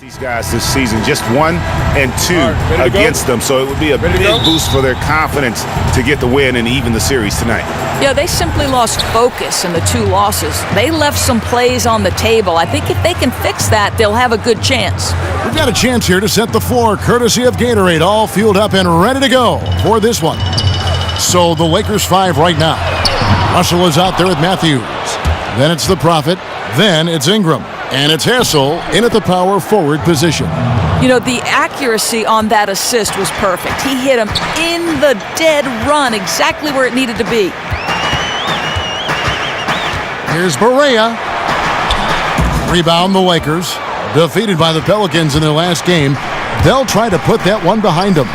These guys this season, just 1 and 2 against them, so it would be a big boost for their confidence to get the win and even the series tonight. Yeah, they simply lost focus in the 2 losses. They left some plays on the table. I think if they can fix that, they'll have a good chance. We've got a chance here to set the floor, courtesy of Gatorade, all fueled up and ready to go for this one. So the Lakers 5 right now. Russell is out there with Matthews. Then it's the Prophet. Then it's Ingram. And it's Hassel in at the power forward position. You know, the accuracy on that assist was perfect. He hit him in the dead run, exactly where it needed to be. Here's Barea. Rebound the Lakers. Defeated by the Pelicans in their last game. They'll try to put that one behind them.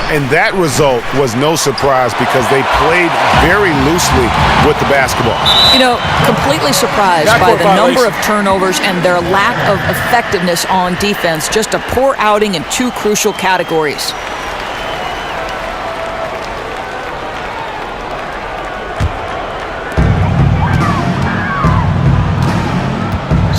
And that result was no surprise because they played very loosely with the basketball. You know, completely surprised by the number of turnovers and their lack of effectiveness on defense. Just a poor outing in 2 crucial categories.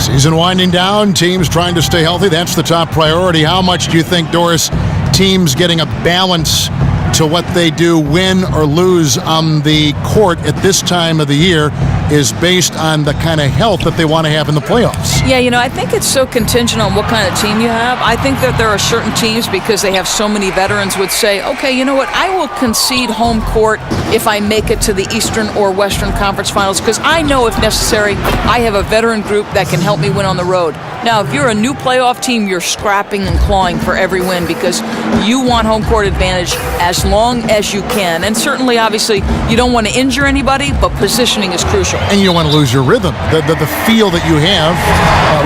Season winding down, teams trying to stay healthy. That's the top priority. How much do you think, Doris, teams getting a balance to what they do, win or lose on the court at this time of the year, is based on the kind of health that they want to have in the playoffs? Yeah, you know, I think it's so contingent on what kind of team you have. I think that there are certain teams, because they have so many veterans, would say, okay, you know what, I will concede home court if I make it to the Eastern or Western Conference Finals, because I know if necessary, I have a veteran group that can help me win on the road. Now, if you're a new playoff team, you're scrapping and clawing for every win because you want home court advantage as long as you can. And certainly, obviously, you don't want to injure anybody, but positioning is crucial. And you don't want to lose your rhythm, the feel that you have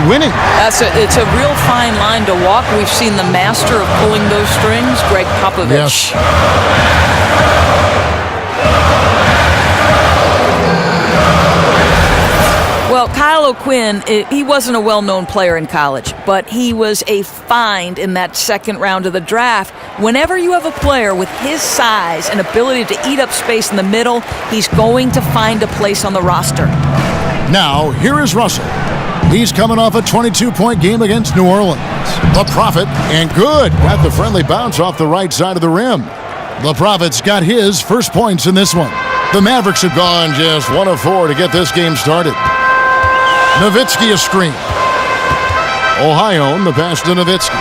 winning. It's a real fine line to walk. We've seen the master of pulling those strings, Greg Popovich. Yes. Well, Kyle O'Quinn, he wasn't a well-known player in college, but he was a find in that second round of the draft. Whenever you have a player with his size and ability to eat up space in the middle, he's going to find a place on the roster. Now, here is Russell. He's coming off a 22-point game against New Orleans. The Prophet, and good. Got the friendly bounce off the right side of the rim. The Prophet's got his first points in this one. The Mavericks have gone just 1 of 4 to get this game started. Nowitzki a screen. Ohio, the pass to Nowitzki.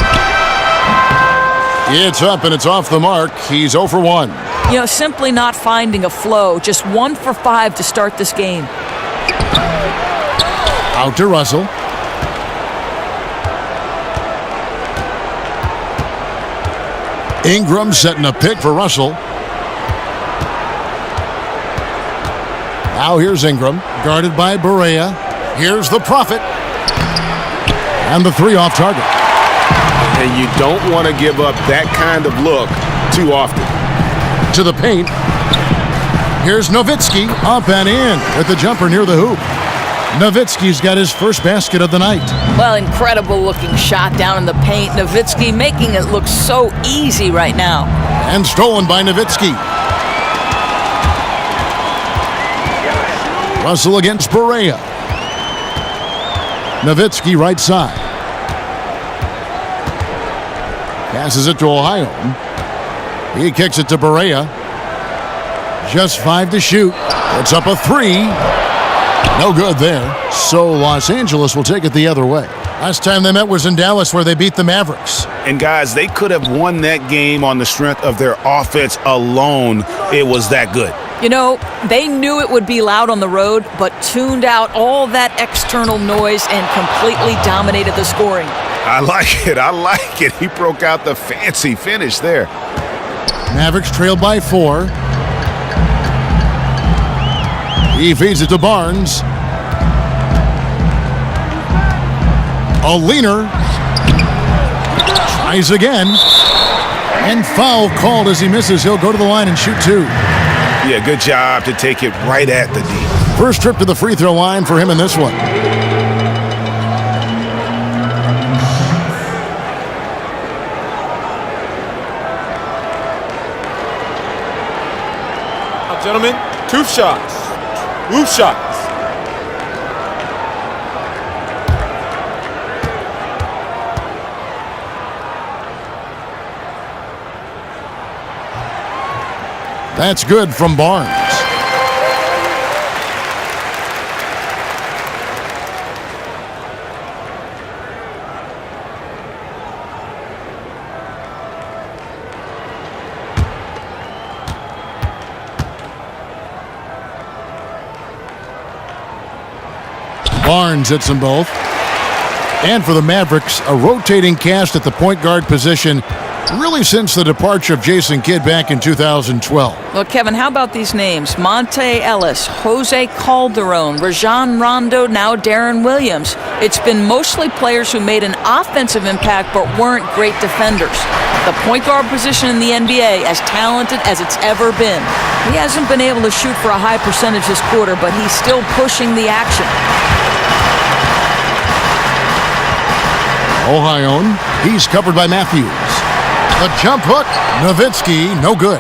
It's up and it's off the mark. He's 0 for 1. You know, simply not finding a flow. Just 1 for 5 to start this game. Out to Russell. Ingram setting a pick for Russell. Now here's Ingram, guarded by Barea. Here's the Prophet. And the 3 off target. And you don't want to give up that kind of look too often. To the paint. Here's Nowitzki, up and in with the jumper near the hoop. Nowitzki's got his first basket of the night. Well, incredible looking shot down in the paint. Nowitzki making it look so easy right now. And stolen by Nowitzki. Russell against Barea. Nowitzki right side. Passes it to Ohio. He kicks it to Barea. Just 5 to shoot. It's up a 3. No good there. So Los Angeles will take it the other way. Last time they met was in Dallas, where they beat the Mavericks. And guys, they could have won that game on the strength of their offense alone. It was that good. You know, they knew it would be loud on the road, but tuned out all that external noise and completely dominated the scoring. I like it. I like it. He broke out the fancy finish there. Mavericks trailed by 4. He feeds it to Barnes. A leaner. Tries again. And foul called as he misses. He'll go to the line and shoot 2. Yeah, good job to take it right at the D. First trip to the free throw line for him in this one. Now, gentlemen, 2 shots. 2 shots. That's good from Barnes. Barnes hits them both. And for the Mavericks, a rotating cast at the point guard position really since the departure of Jason Kidd back in 2012. Well, Kevin, how about these names? Monte Ellis, Jose Calderon, Rajon Rondo, now Darren Williams. It's been mostly players who made an offensive impact but weren't great defenders. The point guard position in the NBA, as talented as it's ever been. He hasn't been able to shoot for a high percentage this quarter, but he's still pushing the action. Ohione, he's covered by Matthews. The jump hook, Nowitzki, no good.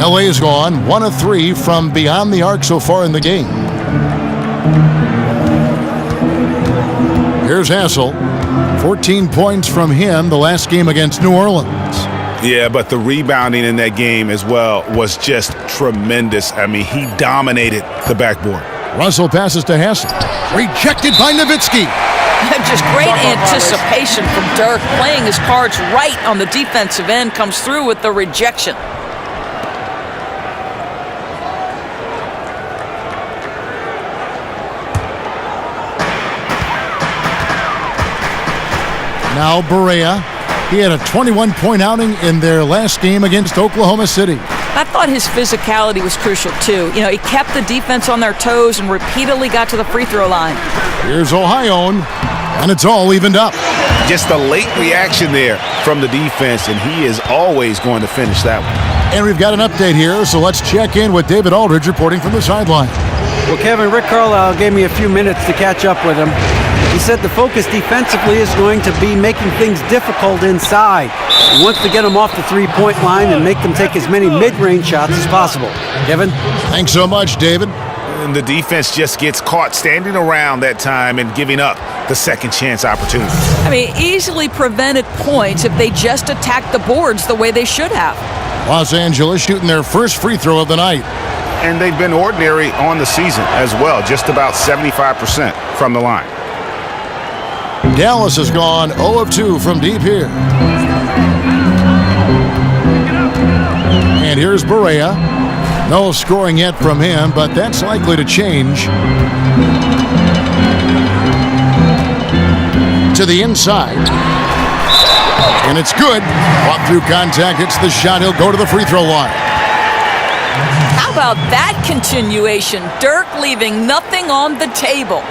LA's gone 1 of 3 from beyond the arc so far in the game. Here's Hassel. 14 points from him the last game against New Orleans. Yeah, but the rebounding in that game as well was just tremendous. I mean, he dominated the backboard. Russell passes to Hassel. Rejected by Nowitzki. Just great anticipation from Dirk, playing his cards right on the defensive end, comes through with the rejection. Now Barea. He had a 21-point outing in their last game against Oklahoma City. I thought his physicality was crucial, too. You know, he kept the defense on their toes and repeatedly got to the free throw line. Here's Ohione, and it's all evened up. Just a late reaction there from the defense, and he is always going to finish that one. And we've got an update here, so let's check in with David Aldridge reporting from the sideline. Well, Kevin, Rick Carlisle gave me a few minutes to catch up with him. He said the focus defensively is going to be making things difficult inside. He wants to get them off the three-point line and make them take as many mid-range shots as possible. Kevin? Thanks so much, David. And the defense just gets caught standing around that time and giving up the second chance opportunity. I mean, easily prevented points if they just attacked the boards the way they should have. Los Angeles shooting their first free throw of the night. And they've been ordinary on the season as well, just about 75% from the line. Dallas has gone 0 of 2 from deep here. And here's Barea. No scoring yet from him, but that's likely to change. To the inside. And it's good. Walk through contact, hits the shot. He'll go to the free throw line. How about that continuation? Dirk leaving nothing on the table.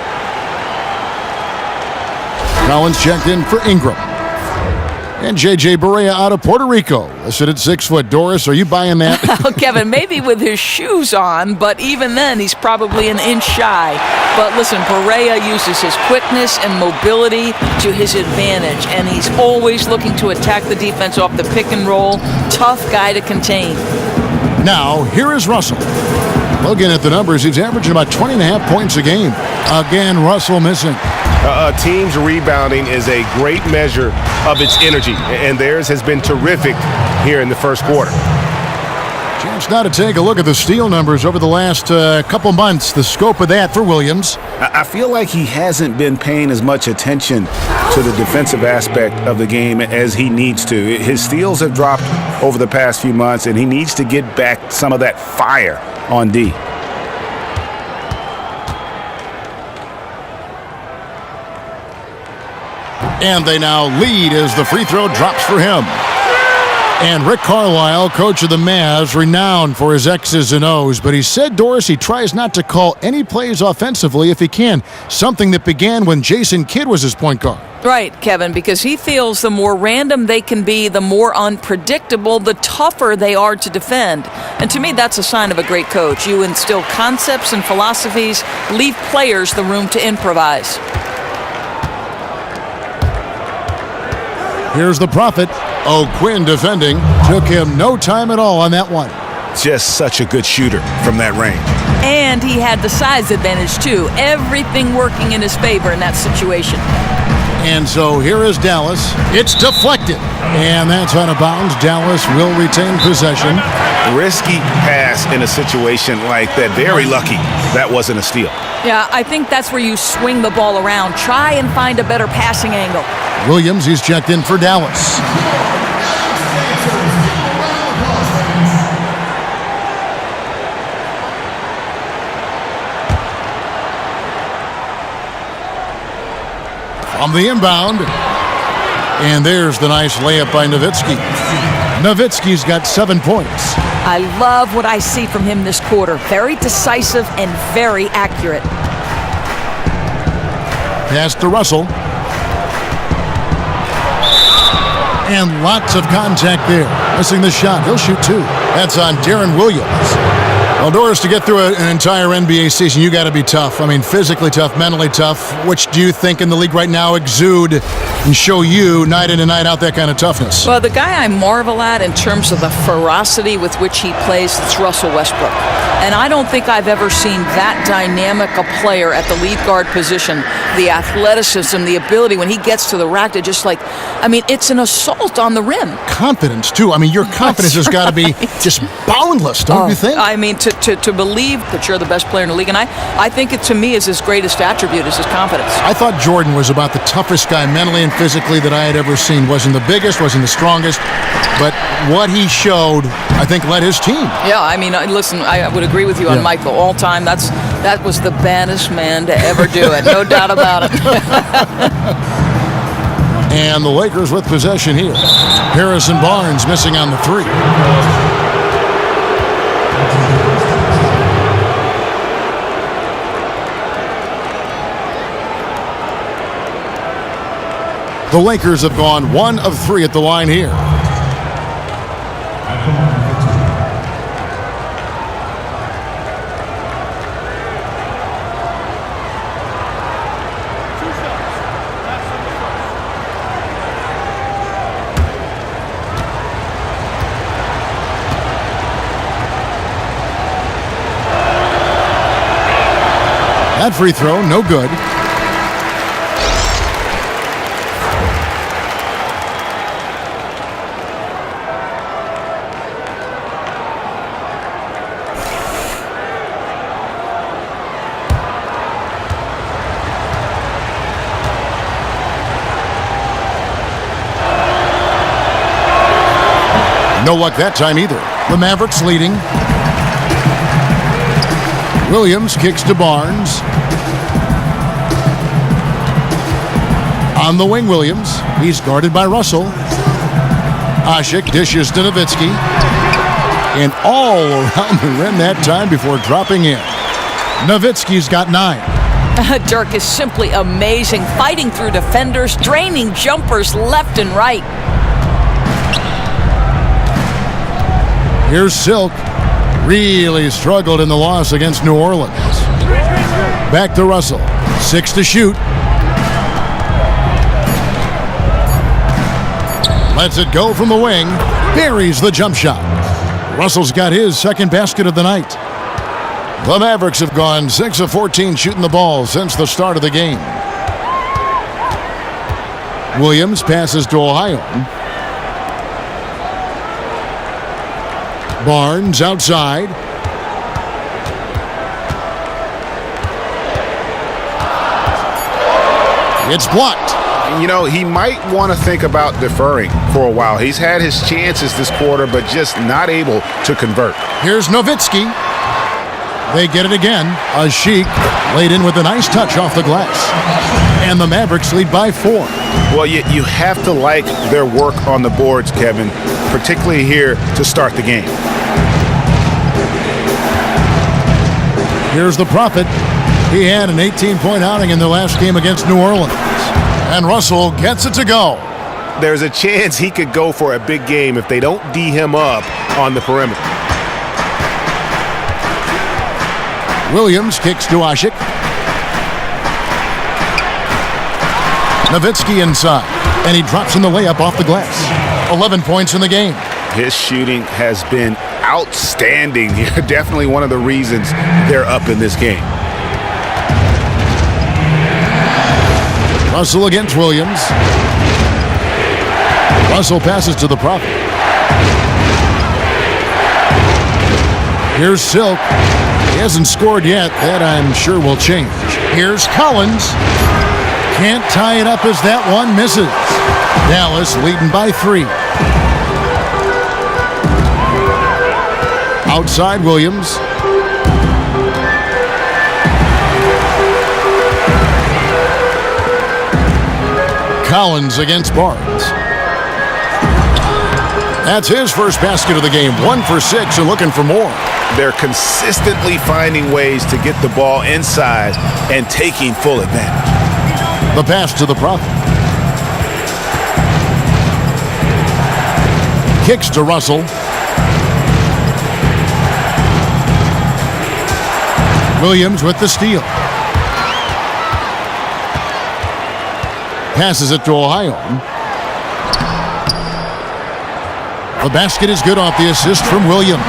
Collins checked in for Ingram. And J.J. Barea out of Puerto Rico. Listed at 6 foot. Doris, are you buying that? Well, Kevin, maybe with his shoes on, but even then, he's probably an inch shy. But listen, Barea uses his quickness and mobility to his advantage, and he's always looking to attack the defense off the pick and roll. Tough guy to contain. Now, here is Russell. Looking at the numbers, he's averaging about 20.5 points a game. Again, Russell missing. A team's rebounding is a great measure of its energy, and theirs has been terrific here in the first quarter. Chance now to take a look at the steal numbers over the last couple months. The scope of that for Williams. I feel like he hasn't been paying as much attention to the defensive aspect of the game as he needs to. His steals have dropped over the past few months, and he needs to get back some of that fire on D. And they now lead as the free throw drops for him. And Rick Carlisle, coach of the Mavs, renowned for his X's and O's. But he said, Doris, he tries not to call any plays offensively if he can. Something that began when Jason Kidd was his point guard. Right, Kevin, because he feels the more random they can be, the more unpredictable, the tougher they are to defend. And to me, that's a sign of a great coach. You instill concepts and philosophies, leave players the room to improvise. Here's the Prophet. O'Quinn defending. Took him no time at all on that one. Just such a good shooter from that range. And he had the size advantage, too. Everything working in his favor in that situation. And so here is Dallas. It's deflected. And that's out of bounds. Dallas will retain possession. Risky pass in a situation like that. Very lucky that wasn't a steal. Yeah, I think that's where you swing the ball around. Try and find a better passing angle. Williams, he's checked in for Dallas. On the inbound. And there's the nice layup by Nowitzki. Nowitzki's got 7 points. I love what I see from him this quarter. Very decisive and very accurate. Pass to Russell. And lots of contact there. Missing the shot. He'll shoot 2. That's on Darren Williams. Well, Doris, to get through an entire NBA season, you got to be tough. I mean, physically tough, mentally tough. Which do you think in the league right now exude and show you night in and night out that kind of toughness? Well, the guy I marvel at in terms of the ferocity with which he plays, it's Russell Westbrook. And I don't think I've ever seen that dynamic a player at the lead guard position. The athleticism, the ability when he gets to the rack to just it's an assault on the rim. Confidence, too. I mean, your confidence has got to be just boundless, don't you think? I mean, to believe that you're the best player in the league. And I think it, to me, is his greatest attribute is his confidence. I thought Jordan was about the toughest guy mentally and physically that I had ever seen. Wasn't the biggest, wasn't the strongest. But what he showed, I think, led his team. Yeah, I mean, listen, I would agree with you on Michael. All time, that was the baddest man to ever do it. No doubt about it. And the Lakers with possession here. Harrison Barnes missing on the 3. The Lakers have gone 1 of 3 at the line here. That free throw, no good. No luck that time either. The Mavericks leading. Williams kicks to Barnes. On the wing, Williams. He's guarded by Russell. Asik dishes to Nowitzki. And all around the rim that time before dropping in. Nowitzki's got 9. Dirk is simply amazing. Fighting through defenders, draining jumpers left and right. Here's Silk. Really struggled in the loss against New Orleans. Back to Russell. 6 to shoot. Lets it go from the wing. Buries the jump shot. Russell's got his second basket of the night. The Mavericks have gone 6 of 14 shooting the ball since the start of the game. Williams passes to Ohio. Barnes outside. It's blocked. You know, he might want to think about deferring for a while. He's had his chances this quarter, but just not able to convert. Here's Nowitzki. They get it again. Asik laid in with a nice touch off the glass. And the Mavericks lead by 4. Well, you have to like their work on the boards, Kevin, particularly here to start the game. Here's the Prophet. He had an 18-point outing in the last game against New Orleans. And Russell gets it to go. There's a chance he could go for a big game if they don't D him up on the perimeter. Williams kicks to Asik. Nowitzki inside. And he drops in the layup off the glass. 11 points in the game. His shooting has been outstanding. Definitely one of the reasons they're up in this game. Russell against Williams. Russell passes to the Prophet. Here's Silk. He hasn't scored yet. That, I'm sure, will change. Here's Collins. Can't tie it up as that one misses. Dallas leading by 3. Outside Williams. Collins against Barnes. That's his first basket of the game. 1 for 6 and looking for more. They're consistently finding ways to get the ball inside and taking full advantage. The pass to the Prophet. Kicks to Russell. Williams with the steal. Passes it to Ohio. The basket is good off the assist from Williams.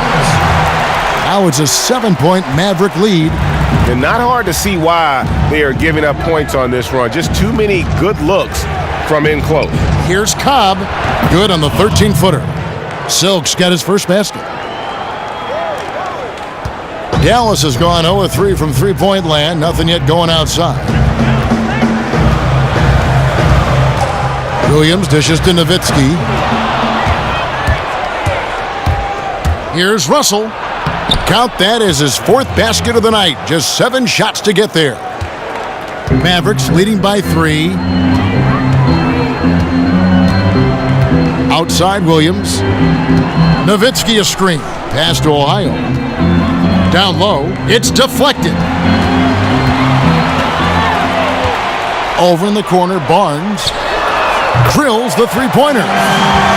Now it's a 7-point Maverick lead. And not hard to see why they are giving up points on this run. Just too many good looks from in close. Here's Cobb. Good on the 13-footer. Silk's got his first basket. Dallas has gone 0-3 from three-point land. Nothing yet going outside. Williams dishes to Nowitzki. Here's Russell. Count that as his 4th basket of the night. Just 7 shots to get there. Mavericks leading by 3. Outside Williams. Nowitzki a screen. Pass to Ohio. Down low. It's deflected. Over in the corner, Barnes drills the three-pointer.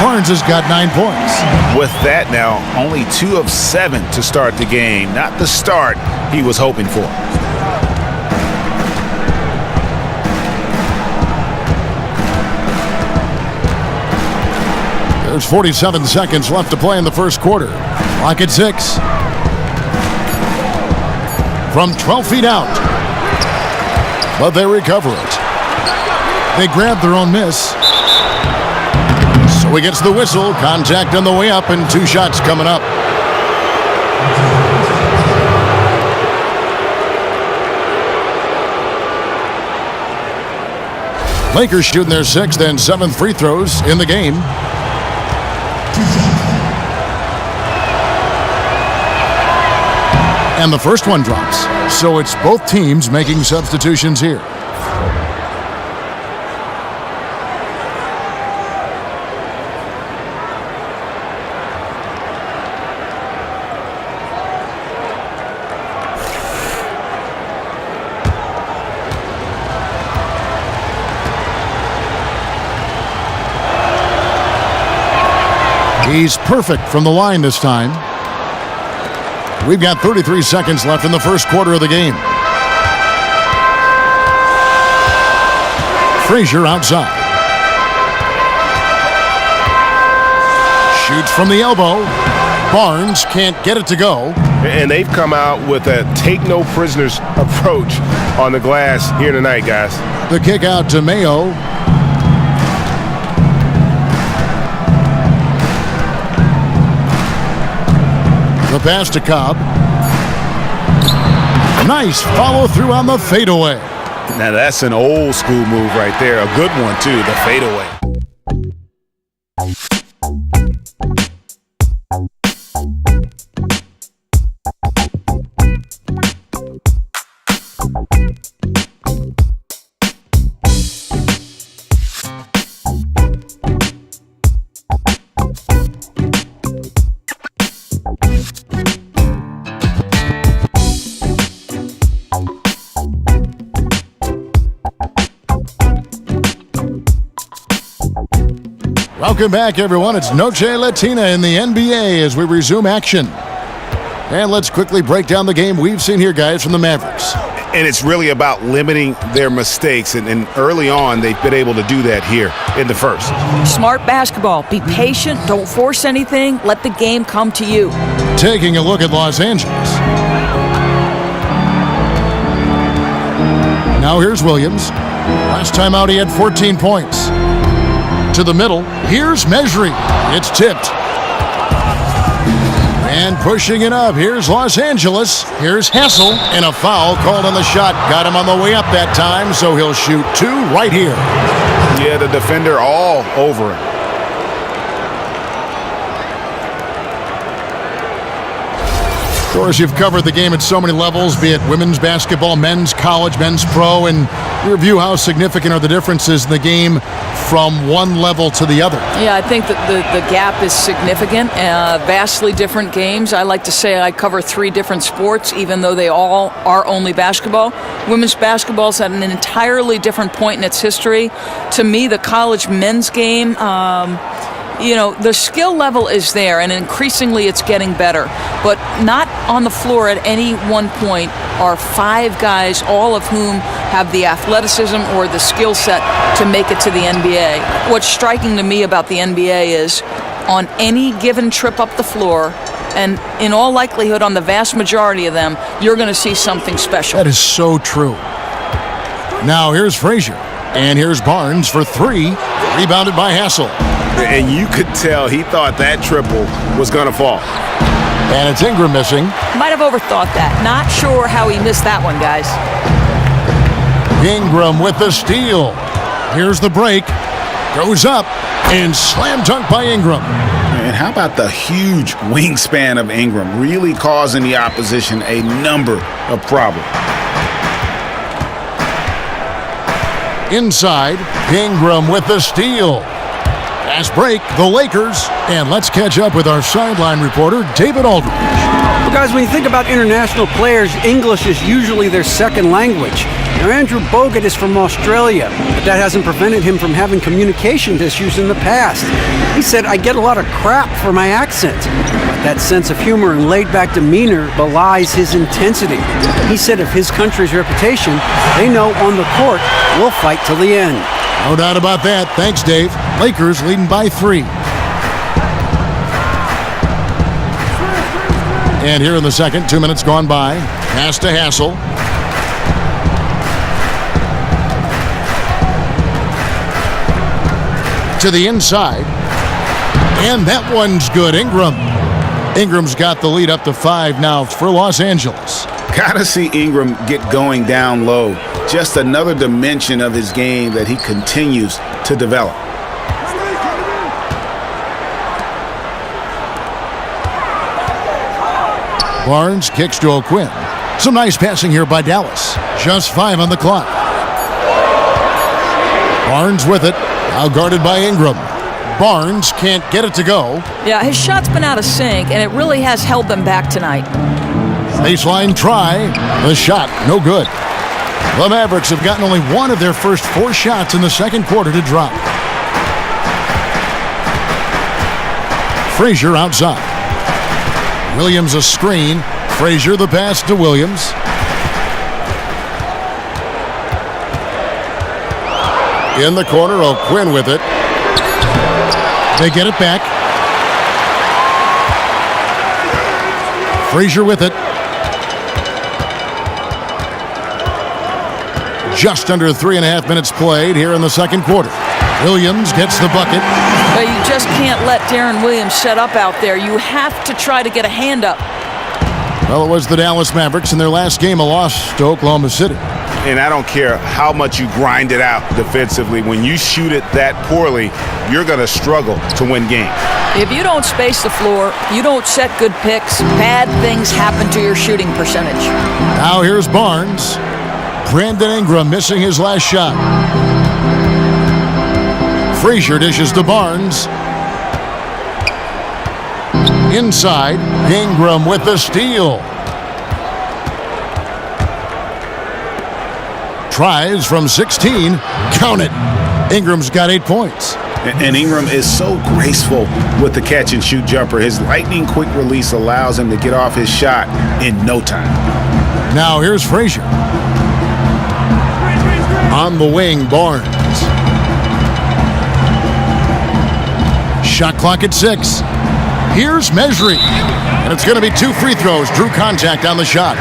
Barnes has got 9 points. With that now, only 2 of 7 to start the game. Not the start he was hoping for. There's 47 seconds left to play in the first quarter. Clock at 6. From 12 feet out. But they recover it. They grab their own miss. So he gets the whistle. Contact on the way up and 2 shots coming up. Lakers shooting their 6th and 7th free throws in the game. And the first one drops. So it's both teams making substitutions here. He's perfect from the line this time. We've got 33 seconds left in the first quarter of the game. Frazier outside. Shoots from the elbow. Barnes can't get it to go. And they've come out with a take-no-prisoners approach on the glass here tonight, guys. The kick out to Mayo. The pass to Cobb. Nice follow through on the fadeaway. Now that's an old school move right there. A good one too, the fadeaway. Welcome back, everyone. It's Noche Latina in the NBA as we resume action. And let's quickly break down the game we've seen here, guys, from the Mavericks. And it's really about limiting their mistakes. And early on, they've been able to do that here in the first. Smart basketball. Be patient. Don't force anything. Let the game come to you. Taking a look at Los Angeles. Now here's Williams. Last time out, he had 14 points. To the middle, here's Mejri. It's tipped. And pushing it up, here's Los Angeles. Here's Hessel, and a foul called on the shot. Got him on the way up that time, so he'll shoot 2 right here. Yeah, the defender all over him. Of course, you've covered the game at so many levels, be it women's basketball, men's college, men's pro, and review how significant are the differences in the game from one level to the other. Yeah, I think that the gap is significant. Vastly different games. I like to say I cover 3 different sports, even though they all are only basketball. Women's basketball is at an entirely different point in its history. To me, the college men's game, the skill level is there, and increasingly it's getting better. But not on the floor at any one point are 5 guys, all of whom have the athleticism or the skill set to make it to the NBA. What's striking to me about the NBA is on any given trip up the floor, and in all likelihood on the vast majority of them, you're going to see something special. That is so true. Now here's Frazier, and here's Barnes for 3, rebounded by Hassel. And you could tell he thought that triple was going to fall. And it's Ingram missing. Might have overthought that. Not sure how he missed that one, guys. Ingram with the steal. Here's the break. Goes up and slam dunk by Ingram. And how about the huge wingspan of Ingram, really causing the opposition a number of problems. Inside, Ingram with the steal. Fast break, the Lakers. And let's catch up with our sideline reporter, David Aldridge. Well, guys, when you think about international players, English is usually their second language. Now, Andrew Bogut is from Australia, but that hasn't prevented him from having communication issues in the past. He said, "I get a lot of crap for my accent." But that sense of humor and laid-back demeanor belies his intensity. He said of his country's reputation, they know on the court, we'll fight till the end. No doubt about that. Thanks, Dave. Lakers leading by 3. And here in the second, 2 minutes gone by. Pass to Hassel. To the inside. And that one's good. Ingram's got the lead up to 5 now for Los Angeles. Gotta see Ingram get going down low. Just another dimension of his game that he continues to develop. Barnes kicks to O'Quinn. Some nice passing here by Dallas. Just 5 on the clock. Barnes with it. Now guarded by Ingram. Barnes can't get it to go. Yeah, his shot's been out of sync, and it really has held them back tonight. Baseline try. The shot, no good. The Mavericks have gotten only 1 of their first 4 shots in the second quarter to drop. Frazier outside. Williams a screen. Frazier the pass to Williams. In the corner, O'Quinn with it. They get it back. Frazier with it. Just under 3.5 minutes played here in the second quarter. Williams gets the bucket. But you just can't let Darren Williams set up out there. You have to try to get a hand up. Well, it was the Dallas Mavericks in their last game, a loss to Oklahoma City. And I don't care how much you grind it out defensively. When you shoot it that poorly, you're going to struggle to win games. If you don't space the floor, you don't set good picks, bad things happen to your shooting percentage. Now here's Barnes. Brandon Ingram missing his last shot. Frazier dishes to Barnes. Inside, Ingram with the steal. Tries from 16. Count it. Ingram's got 8 points. And Ingram is so graceful with the catch-and-shoot jumper. His lightning-quick release allows him to get off his shot in no time. Now here's Frazier. On the wing, Barnes. Shot clock at 6. Here's Mejri. And it's going to be 2 free throws. Drew contact on the shot.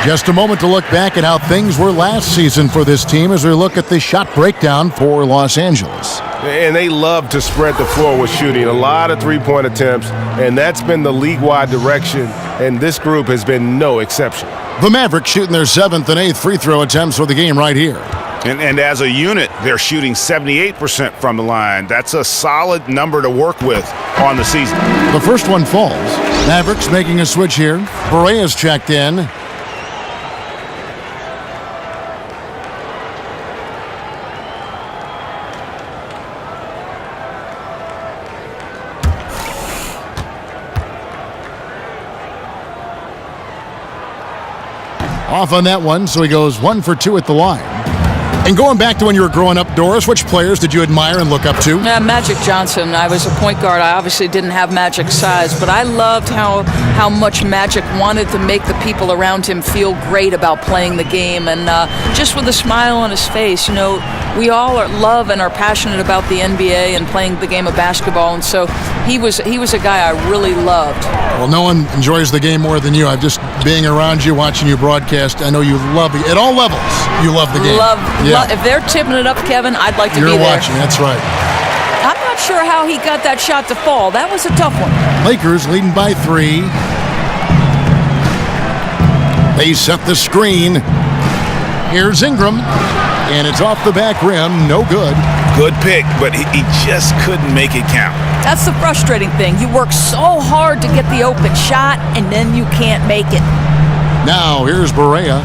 Just a moment to look back at how things were last season for this team as we look at the shot breakdown for Los Angeles. And they love to spread the floor with shooting. A lot of three-point attempts, and that's been the league-wide direction, and this group has been no exception. The Mavericks shooting their 7th and 8th free throw attempts for the game right here. And as a unit, they're shooting 78% from the line. That's a solid number to work with on the season. The first one falls. Mavericks making a switch here. Berea's checked in. Off on that one, so he goes 1 for 2 at the line. And going back to when you were growing up, Doris, which players did you admire and look up to? Magic Johnson. I was a point guard. I obviously didn't have Magic's size, but I loved how much Magic wanted to make the people around him feel great about playing the game. And just with a smile on his face, you know, we all love and are passionate about the NBA and playing the game of basketball. And so he was a guy I really loved. Well, no one enjoys the game more than you. I've just being around you, watching you broadcast, I know you love it. At all levels, you love the game. If they're tipping it up, Kevin, I'd like to be there. You're watching, that's right. I'm not sure how he got that shot to fall. That was a tough one. Lakers leading by 3. They set the screen. Here's Ingram, and it's off the back rim. No good. Good pick, but he just couldn't make it count. That's the frustrating thing. You work so hard to get the open shot, and then you can't make it. Now, here's Berea.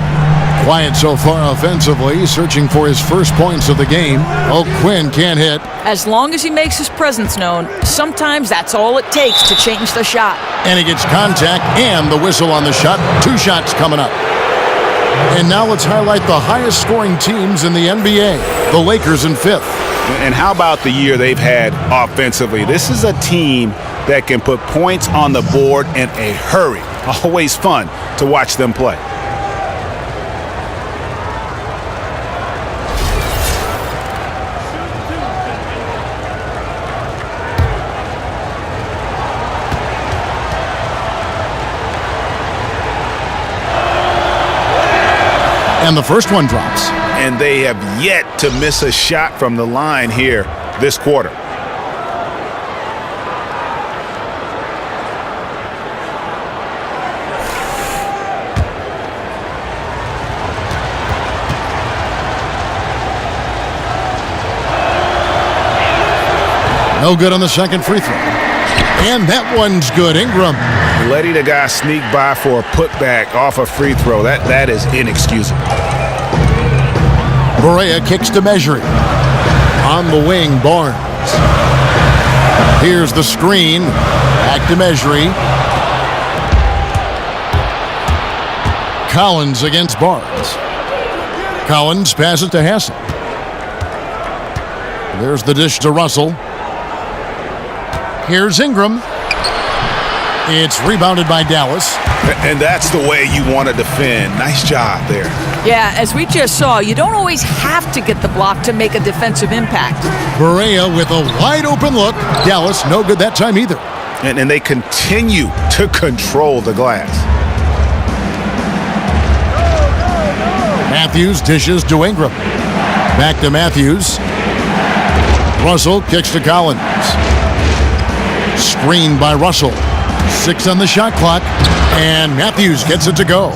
Quiet so far offensively, searching for his first points of the game. Oh, Quinn can't hit. As long as he makes his presence known, sometimes that's all it takes to change the shot. And he gets contact and the whistle on the shot. 2 shots coming up. And now let's highlight the highest scoring teams in the NBA. The Lakers in 5th. And how about the year they've had offensively? This is a team that can put points on the board in a hurry. Always fun to watch them play. And the first one drops. And they have yet to miss a shot from the line here this quarter. No good on the second free throw. And that one's good. Ingram. Letting a guy sneak by for a putback off a free throw, that is inexcusable. Berea kicks to Measuring. On the wing, Barnes. Here's the screen. Back to Measuring. Collins against Barnes. Collins passes to Hassan. There's the dish to Russell. Here's Ingram. It's rebounded by Dallas. And that's the way you want to defend. Nice job there. Yeah, as we just saw, you don't always have to get the block to make a defensive impact. Berea with a wide open look. Dallas, no good that time either. And they continue to control the glass. Matthews dishes to Ingram. Back to Matthews. Russell kicks to Collins. Screened by Russell. 6 on the shot clock, and Matthews gets it to go.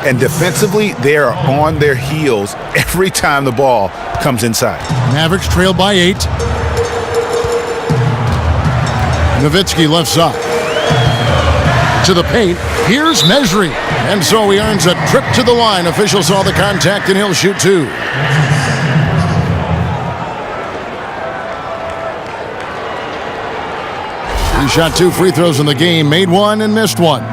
And defensively, they are on their heels every time the ball comes inside. Mavericks trail by 8. Nowitzki left side. To the paint. Here's Measuring. And so he earns a trip to the line. Official saw the contact, and he'll shoot 2. He shot 2 free throws in the game, made 1 and missed 1.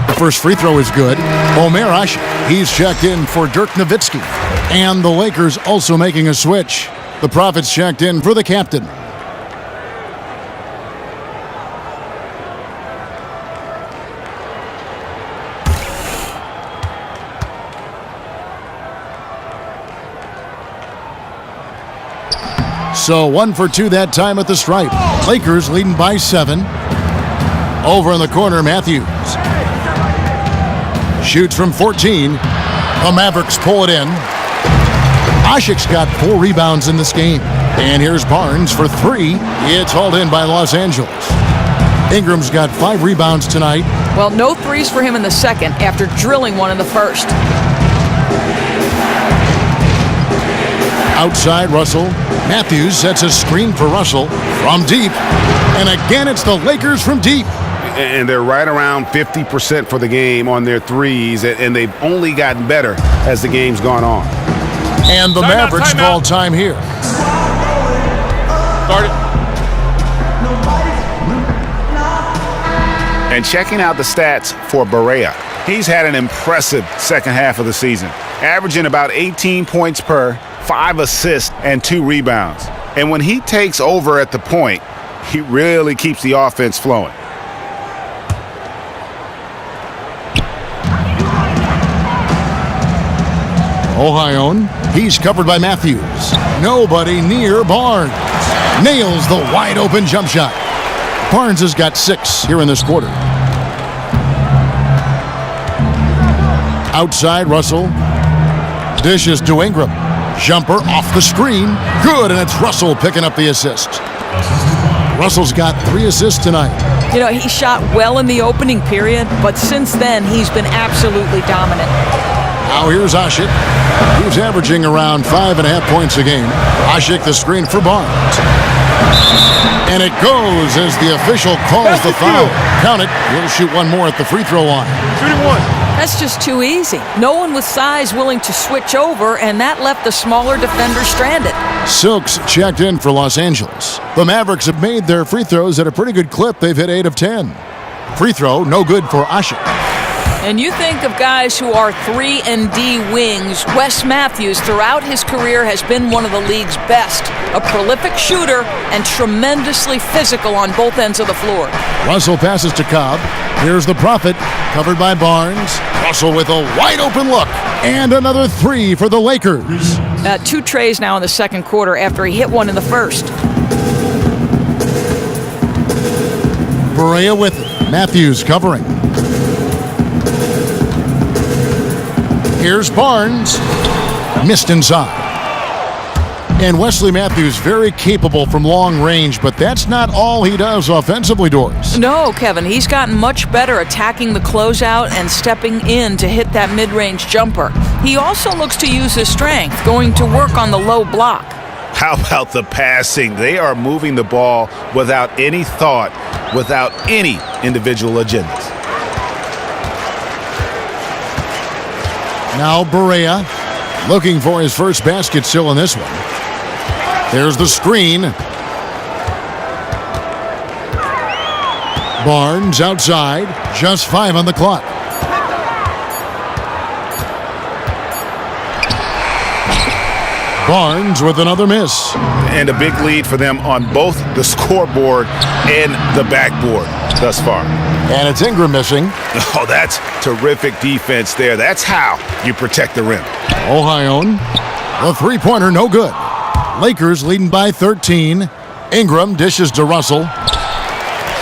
The first free throw is good. Omer Ashe, he's checked in for Dirk Nowitzki. And the Lakers also making a switch. The Prophets checked in for the captain. So 1 for 2 that time at the stripe. Lakers leading by 7. Over in the corner, Matthews. Shoots from 14. The Mavericks pull it in. Ashik's got 4 rebounds in this game. And here's Barnes for 3. It's hauled in by Los Angeles. Ingram's got 5 rebounds tonight. Well, no threes for him in the second after drilling one in the first. Outside Russell. Matthews sets a screen for Russell from deep. And again, it's the Lakers from deep. And they're right around 50% for the game on their threes, and they've only gotten better as the game's gone on. And the Mavericks call time here. Started. And checking out the stats for Barea, he's had an impressive second half of the season, averaging about 18 points per, 5 assists, and 2 rebounds. And when he takes over at the point, he really keeps the offense flowing. Ohio, he's covered by Matthews. Nobody near Barnes. Nails the wide-open jump shot. Barnes has got 6 here in this quarter. Outside, Russell. Dishes to Ingram. Jumper off the screen. Good, and it's Russell picking up the assist. Russell's got 3 assists tonight. You know, he shot well in the opening period, but since then, he's been absolutely dominant. Now here's Ashik. He's averaging around 5.5 points a game. Ashik the screen for Barnes. And it goes as the official calls the foul. Count it. He'll shoot one more at the free throw line. Shooting 1. That's just too easy. No one with size willing to switch over, and that left the smaller defender stranded. Silks checked in for Los Angeles. The Mavericks have made their free throws at a pretty good clip. They've hit 8 of 10. Free throw, no good for Ashik. And you think of guys who are 3-and-D wings. Wes Matthews, throughout his career, has been one of the league's best. A prolific shooter and tremendously physical on both ends of the floor. Russell passes to Cobb. Here's the Prophet, covered by Barnes. Russell with a wide-open look. And another 3 for the Lakers. 2 trays now in the second quarter after he hit one in the first. Barea with it. Matthews covering. Here's Barnes. Missed inside. And Wesley Matthews very capable from long range, but that's not all he does offensively, Doris. No, Kevin, he's gotten much better attacking the closeout and stepping in to hit that mid-range jumper. He also looks to use his strength, going to work on the low block. How about the passing? They are moving the ball without any thought, without any individual agendas. Now Barea looking for his first basket still in this one. There's the screen. Barnes outside. Just 5 on the clock. Barnes with another miss. And a big lead for them on both the scoreboard and the backboard thus far. And it's Ingram missing. Oh, that's terrific defense there. That's how you protect the rim. Ohio, the three-pointer no good. Lakers leading by 13. Ingram dishes to Russell.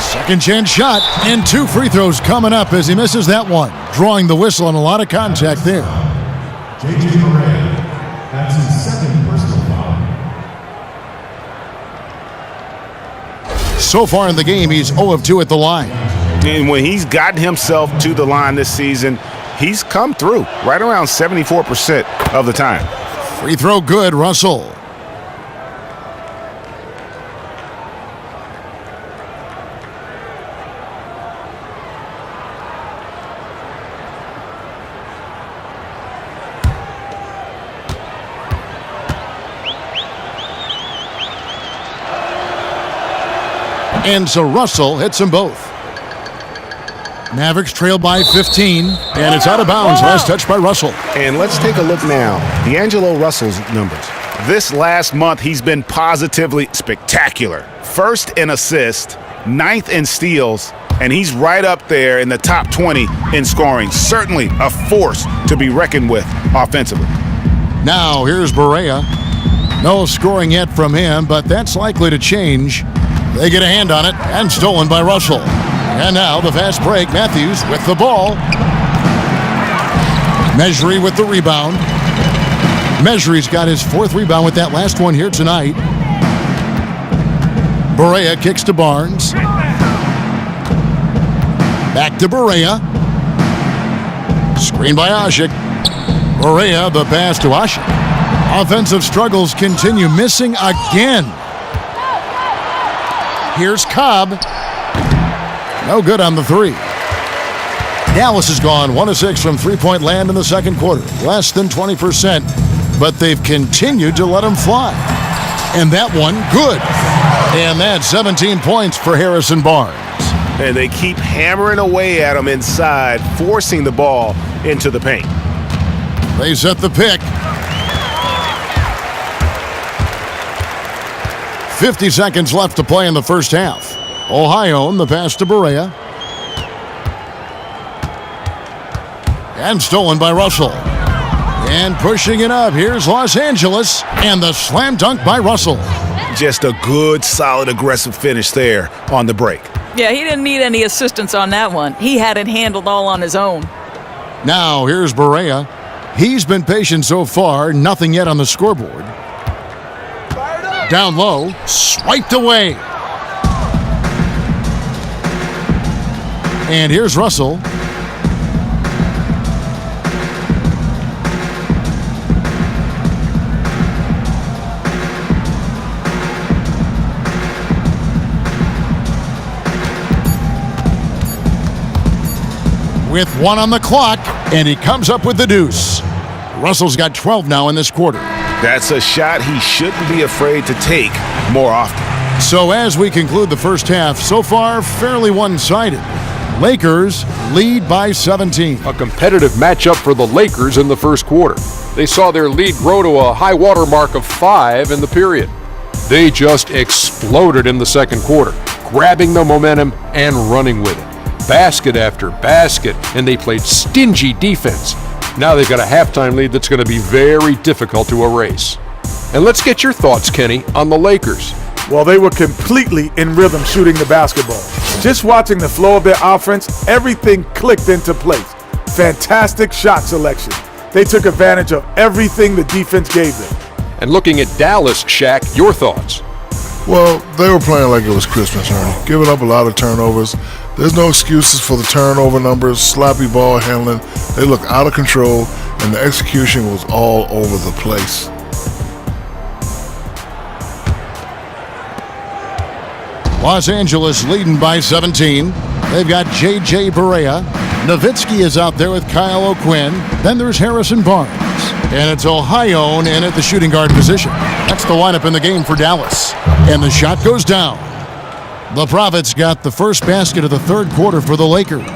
Second chance shot, and 2 free throws coming up as he misses that one. Drawing the whistle and a lot of contact there. J.J. Barea, that's his second personal foul. So far in the game, he's 0 of 2 at the line. And when he's gotten himself to the line this season, he's come through right around 74% of the time. Free throw good, Russell. And so Russell hits them both. Mavericks trail by 15, and it's out of bounds. Last touch by Russell. And let's take a look now. D'Angelo Russell's numbers. This last month, he's been positively spectacular. First in assists, 9th in steals, and he's right up there in the top 20 in scoring. Certainly a force to be reckoned with offensively. Now here's Barea. No scoring yet from him, but that's likely to change. They get a hand on it, and stolen by Russell. And now the fast break. Matthews with the ball. Mejri with the rebound. Mejri's got his 4th rebound with that last one here tonight. Barea kicks to Barnes. Back to Barea. Screen by Asik. Barea, the pass to Asik. Offensive struggles continue, missing again. Here's Cobb. No good on the 3. Dallas has gone 1 of 6 from three-point land in the second quarter. Less than 20%, but they've continued to let them fly. And that one, good. And that's 17 points for Harrison Barnes. And they keep hammering away at him inside, forcing the ball into the paint. They set the pick. 50 seconds left to play in the first half. Ohio, the pass to Barea. And stolen by Russell. And pushing it up, here's Los Angeles. And the slam dunk by Russell. Just a good, solid, aggressive finish there on the break. Yeah, he didn't need any assistance on that one. He had it handled all on his own. Now, here's Barea. He's been patient so far, nothing yet on the scoreboard. Down low, swiped away. And here's Russell. With 1 on the clock, and he comes up with the deuce. Russell's got 12 now in this quarter. That's a shot he shouldn't be afraid to take more often. So as we conclude the first half, so far fairly one-sided. Lakers lead by 17. A competitive matchup for the Lakers in the first quarter. They saw their lead grow to a high water mark of 5 in the period. They just exploded in the second quarter, grabbing the momentum and running with it. Basket after basket, and they played stingy defense. Now they've got a halftime lead that's going to be very difficult to erase. And let's get your thoughts, Kenny, on the Lakers. Well, they were completely in rhythm shooting the basketball. Just watching the flow of their offense, everything clicked into place. Fantastic shot selection. They took advantage of everything the defense gave them. And looking at Dallas, Shaq, your thoughts? Well, they were playing like it was Christmas, Ernie. Giving up a lot of turnovers. There's no excuses for the turnover numbers, sloppy ball handling. They looked out of control, and the execution was all over the place. Los Angeles leading by 17. They've got J.J. Barea. Nowitzki is out there with Kyle O'Quinn. Then there's Harrison Barnes. And it's Ohio in at the shooting guard position. That's the lineup in the game for Dallas. And the shot goes down. The Prophets got the first basket of the third quarter for the Lakers.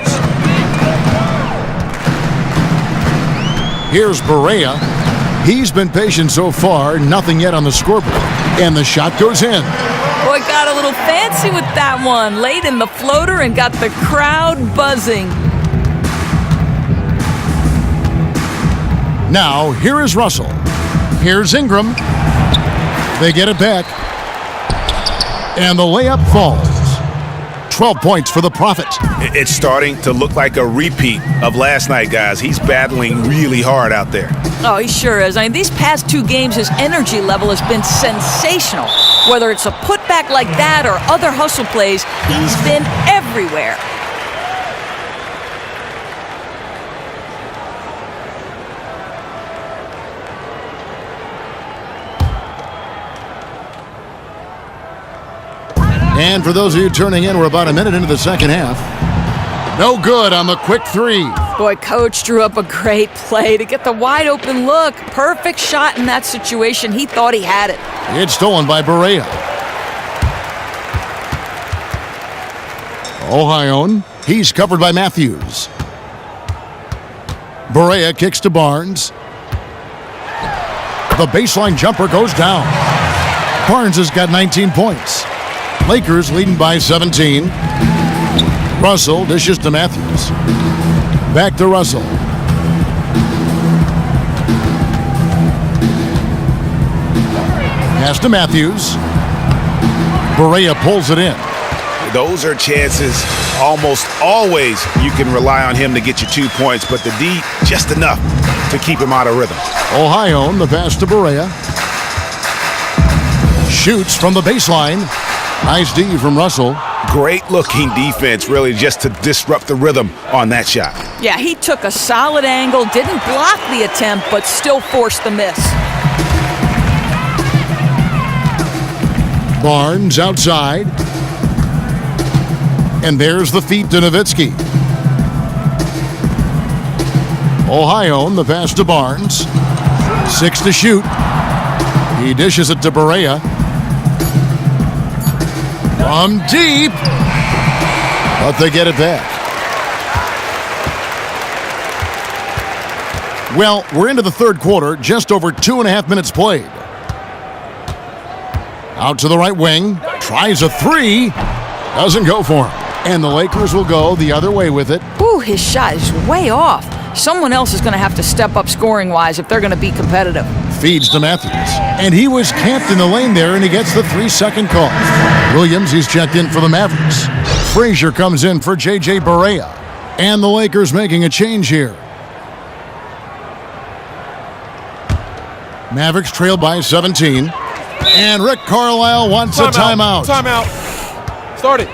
Here's Barea. He's been patient so far, nothing yet on the scoreboard. And the shot goes in. Boy, got a little fancy with that one. Laid in the floater and got the crowd buzzing. Now, here is Russell. Here's Ingram. They get it back. And the layup falls. 12 points for the Prophet. It's starting to look like a repeat of last night, guys. He's battling really hard out there. Oh, he sure is. I mean, these past 2 games, his energy level has been sensational. Whether it's a putback like that or other hustle plays, he's been everywhere. And for those of you turning in, we're about a minute into the second half. No good on the quick 3. Boy, Coach drew up a great play to get the wide open look. Perfect shot in that situation. He thought he had it. It's stolen by Barea. Ohio, he's covered by Matthews. Barea kicks to Barnes. The baseline jumper goes down. Barnes has got 19 points. Lakers leading by 17. Russell dishes to Matthews. Back to Russell. Pass to Matthews. Berea pulls it in. Those are chances almost always you can rely on him to get you 2 points, but the D just enough to keep him out of rhythm. Ohio, the pass to Berea. Shoots from the baseline. Nice D from Russell. Great looking defense, really, just to disrupt the rhythm on that shot. Yeah, he took a solid angle, didn't block the attempt, but still forced the miss. Barnes outside. And there's the feed to Nowitzki. Ohio, the pass to Barnes. 6 to shoot. He dishes it to Berea. From deep. But they get it back. Well, we're into the third quarter, just over 2.5 minutes played. Out to the right wing. Tries a three. Doesn't go for him. And the Lakers will go the other way with it. Ooh, his shot is way off. Someone else is going to have to step up scoring-wise if they're going to be competitive. Feeds to Matthews. And he was camped in the lane there, and he gets the 3-second call. Williams, he's checked in for the Mavericks. Frazier comes in for J.J. Berea. And the Lakers making a change here. Mavericks trail by 17. And Rick Carlisle wants a timeout. Timeout. Start it.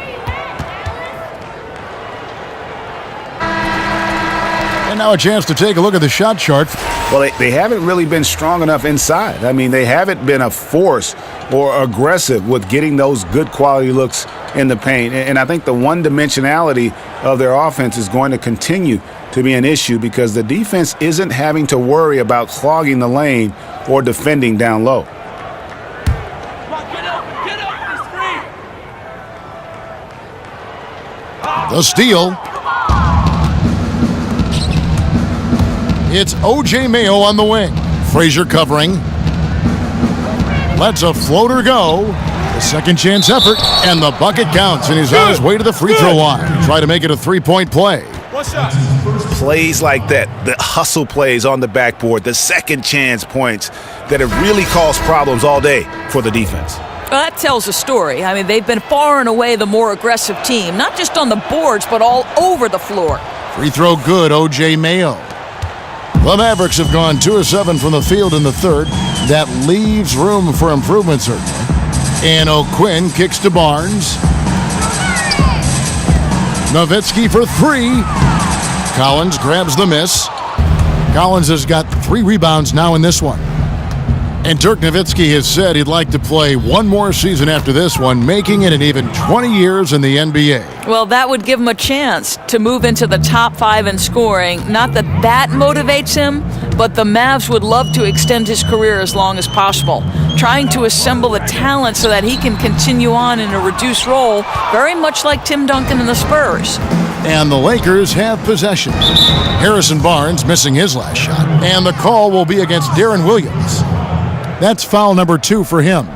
And now a chance to take a look at the shot chart. Well, they haven't really been strong enough inside. I mean, they haven't been a force or aggressive with getting those good quality looks in the paint. And I think the one-dimensionality of their offense is going to continue to be an issue because the defense isn't having to worry about clogging the lane or defending down low. The steal. It's O.J. Mayo on the wing. Frazier covering. Lets a floater go. The second chance effort, and the bucket counts, and he's on his way to the free throw line. Try to make it a three-point play. One shot. Plays like that, the hustle plays on the backboard, the second chance points that have really caused problems all day for the defense. Well, that tells a story. I mean, they've been far and away the more aggressive team, not just on the boards, but all over the floor. Free throw good, O.J. Mayo. The Mavericks have gone 2 of 7 from the field in the third. That leaves room for improvement, certainly. And O'Quinn kicks to Barnes. Nowitzki for 3. Collins grabs the miss. Collins has got 3 rebounds now in this one. And Dirk Nowitzki has said he'd like to play one more season after this one, making it an even 20 years in the NBA. Well, that would give him a chance to move into the top 5 in scoring. Not that that motivates him, but the Mavs would love to extend his career as long as possible, trying to assemble the talent so that he can continue on in a reduced role, very much like Tim Duncan and the Spurs. And the Lakers have possession. Harrison Barnes missing his last shot, and the call will be against Darren Williams. That's foul number 2 for him.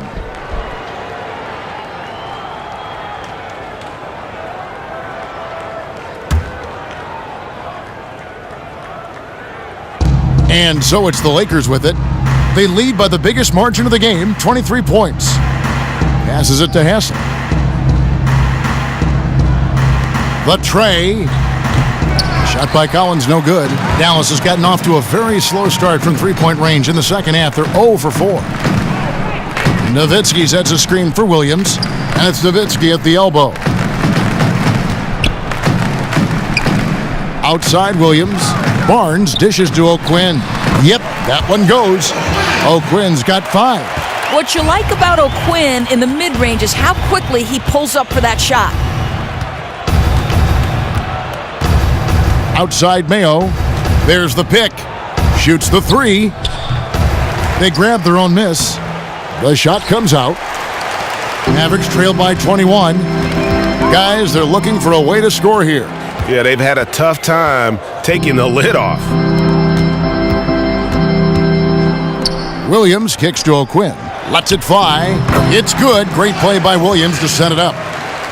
And so it's the Lakers with it. They lead by the biggest margin of the game, 23 points. Passes it to Hassel. The tray. Shot by Collins, no good. Dallas has gotten off to a very slow start from three-point range in the second half. They're 0 for 4. Nowitzki sets a screen for Williams, and it's Nowitzki at the elbow. Outside Williams. Barnes dishes to O'Quinn. Yep, that one goes. O'Quinn's got 5. What you like about O'Quinn in the mid-range is how quickly he pulls up for that shot. Outside Mayo. There's the pick. Shoots the 3. They grab their own miss. The shot comes out. Mavericks trail by 21. Guys, they're looking for a way to score here. Yeah, they've had a tough time taking the lid off. Williams kicks to O'Quinn. Lets it fly. It's good. Great play by Williams to set it up.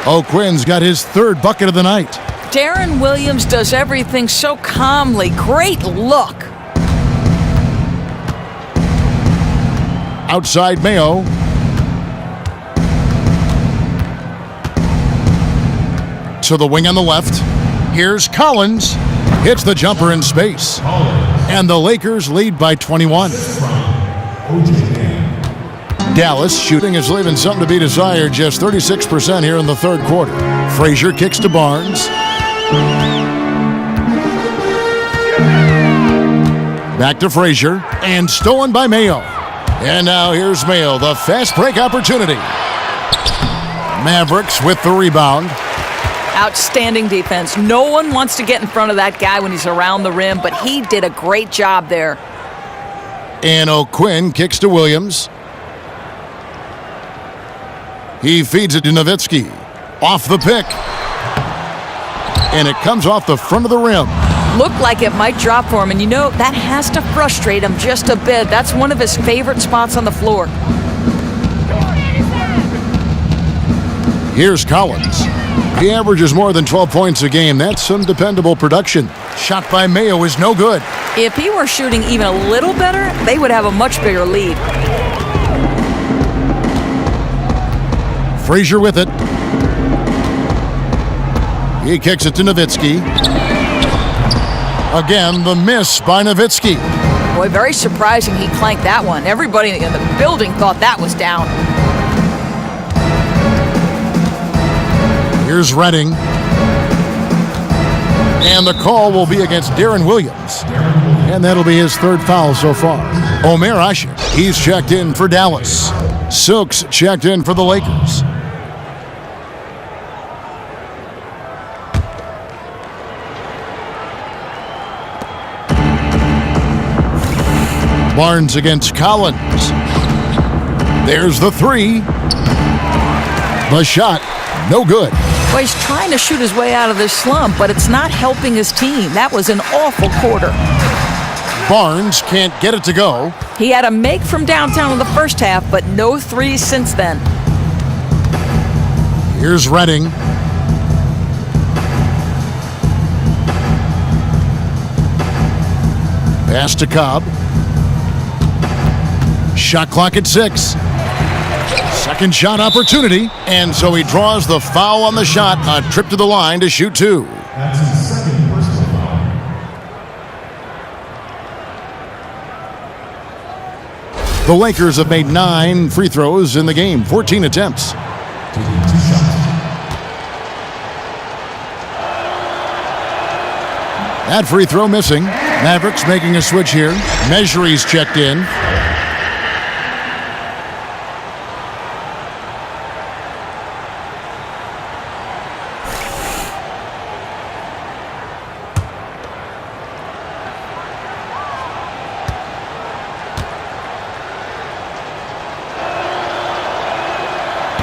O'Quinn's got his 3rd bucket of the night. Darren Williams does everything so calmly. Great look. Outside Mayo. to the wing on the left. Here's Collins. Hits the jumper in space. And the Lakers lead by 21. Dallas shooting is leaving something to be desired, just 36% here in the third quarter. Frazier kicks to Barnes. Back to Frazier, and stolen by Mayo. And now here's Mayo, the fast break opportunity. Mavericks with the rebound. Outstanding defense. No one wants to get in front of that guy when he's around the rim, but he did a great job there. And O'Quinn kicks to Williams. He feeds it to Nowitzki. Off the pick. And it comes off the front of the rim. Looked like it might drop for him, and you know, that has to frustrate him just a bit. That's one of his favorite spots on the floor. Here's Collins. He averages more than 12 points a game. That's some dependable production. Shot by Mayo is no good. If he were shooting even a little better, they would have a much bigger lead. Frazier with it. He kicks it to Nowitzki. Again, the miss by Nowitzki. Boy, very surprising he clanked that one. Everybody in the building thought that was down. Here's Redding. And the call will be against Darren Williams. And that'll be his third foul so far. Omer Asher, he's checked in for Dallas. Silks checked in for the Lakers. Barnes against Collins. There's the three. The shot, no good. Well, he's trying to shoot his way out of this slump, but it's not helping his team. That was an awful quarter. Barnes can't get it to go. He had a make from downtown in the first half, but no threes since then. Here's Redding. Pass to Cobb. Shot clock at 6. Second shot opportunity. And so he draws the foul on the shot. A trip to the line to shoot 2. That's his second personal foul. The Lakers have made 9 free throws in the game, 14 attempts. Taking 2 shots. That free throw missing. Mavericks making a switch here. Measury's checked in.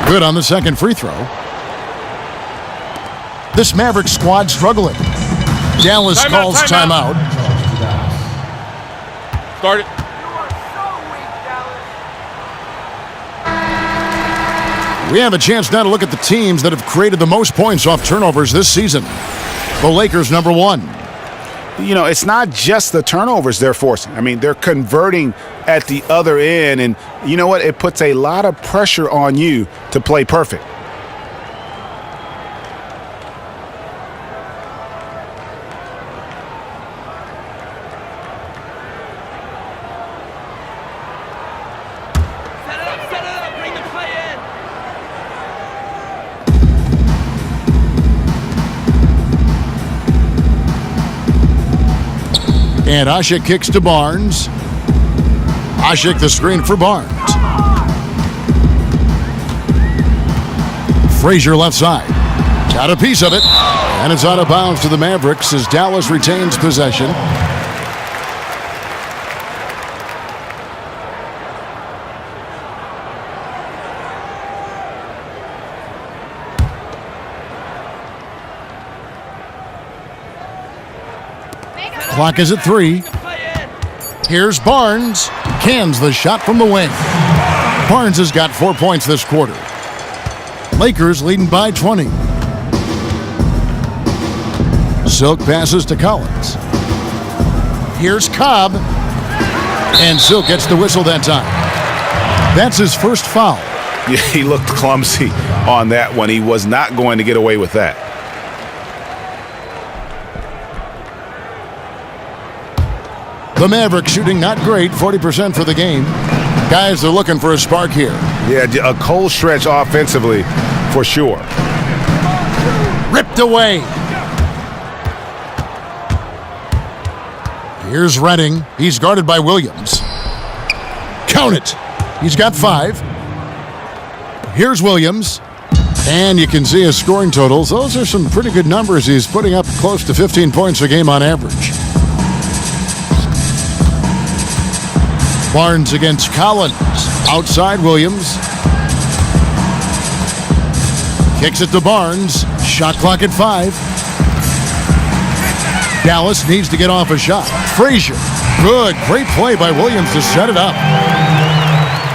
Good on the second free throw. This Mavericks squad struggling. Dallas calls timeout. Start it. We have a chance now to look at the teams that have created the most points off turnovers this season. The Lakers, number 1. You know, it's not just the turnovers they're forcing. I mean, they're converting at the other end, and you know what? It puts a lot of pressure on you to play perfect. And Ashik kicks to Barnes. Ashik the screen for Barnes. Frazier left side. Got a piece of it. And it's out of bounds to the Mavericks as Dallas retains possession. Clock is at 3. Here's Barnes. Cans the shot from the wing. Barnes has got 4 points this quarter. Lakers leading by 20. Silk passes to Collins. Here's Cobb. And Silk gets the whistle that time. That's his first foul. Yeah, he looked clumsy on that one. He was not going to get away with that. The Mavericks shooting not great, 40% for the game. Guys are looking for a spark here. Yeah, a cold stretch offensively for sure. Ripped away. Here's Redding. He's guarded by Williams. Count it. He's got 5. Here's Williams. And you can see his scoring totals. Those are some pretty good numbers. He's putting up close to 15 points a game on average. Barnes against Collins. Outside Williams. Kicks it to Barnes. Shot clock at 5. Dallas needs to get off a shot. Frazier. Good. Great play by Williams to set it up.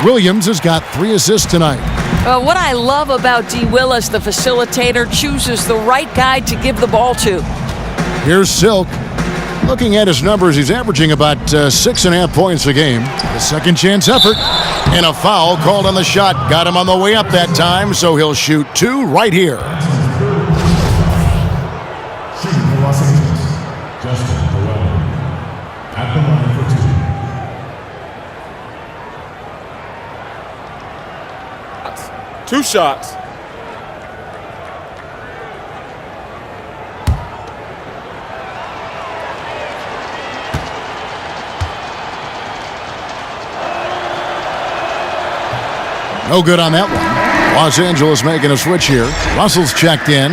Williams has got 3 assists tonight. What I love about D. Willis, the facilitator, chooses the right guy to give the ball to. Here's Silk. Looking at his numbers, he's averaging about 6.5 points a game. A second chance effort. And a foul called on the shot. Got him on the way up that time, so he'll shoot 2 right here. Shooting for Los Angeles, Justin Llewellyn. At the line for 2. 2 shots. No good on that one. Los Angeles making a switch here. Russell's checked in.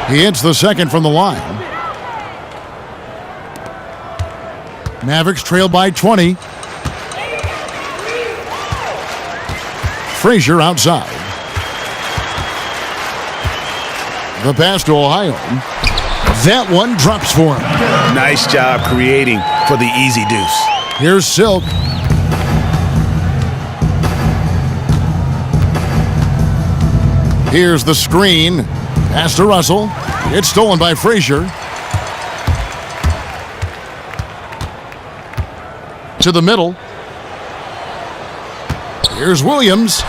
He hits the second from the line. Mavericks trail by 20. Frazier outside. The pass to Ohio. That one drops for him. Nice job creating for the easy deuce. Here's Silk. Here's the screen. Pass to Russell. It's stolen by Frazier. To the middle. Here's Williams.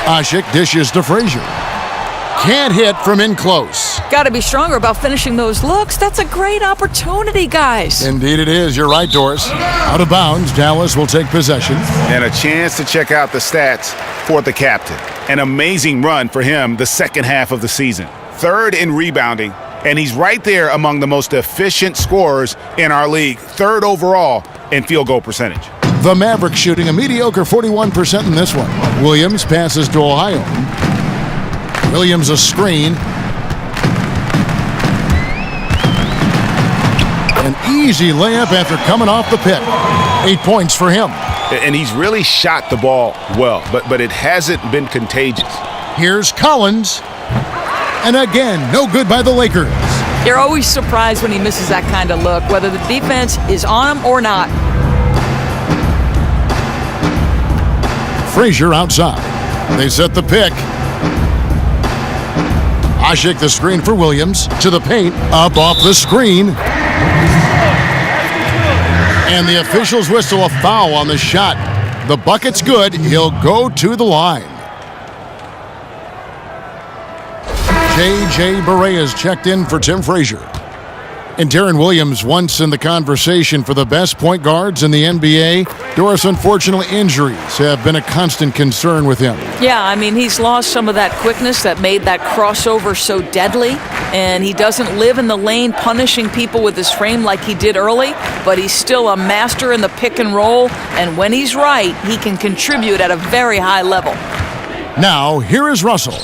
Ashik dishes to Frazier. Can't hit from in close. Got to be stronger about finishing those looks. That's a great opportunity, guys. Indeed it is. You're right, Doris. Out of bounds, Dallas will take possession. And a chance to check out the stats for the captain. An amazing run for him the second half of the season. 3rd in rebounding, and he's right there among the most efficient scorers in our league. 3rd overall in field goal percentage. The Mavericks shooting a mediocre 41% in this one. Williams passes to Ohio. Williams a screen. An easy layup after coming off the pit. 8 points for him. And he's really shot the ball well, but it hasn't been contagious. Here's Collins. And again, no good by the Lakers. You're always surprised when he misses that kind of look, whether the defense is on him or not. Frazier outside. They set the pick. Ashik the screen for Williams. To the paint. Up off the screen. And the officials whistle a foul on the shot. The bucket's good. He'll go to the line. J.J. Barea checked in for Tim Frazier. And Darren Williams once in the conversation for the best point guards in the NBA. Doris, unfortunately, injuries have been a constant concern with him. Yeah, I mean, he's lost some of that quickness that made that crossover so deadly. And he doesn't live in the lane punishing people with his frame like he did early, but he's still a master in the pick and roll. And when he's right, he can contribute at a very high level. Now, here is Russell.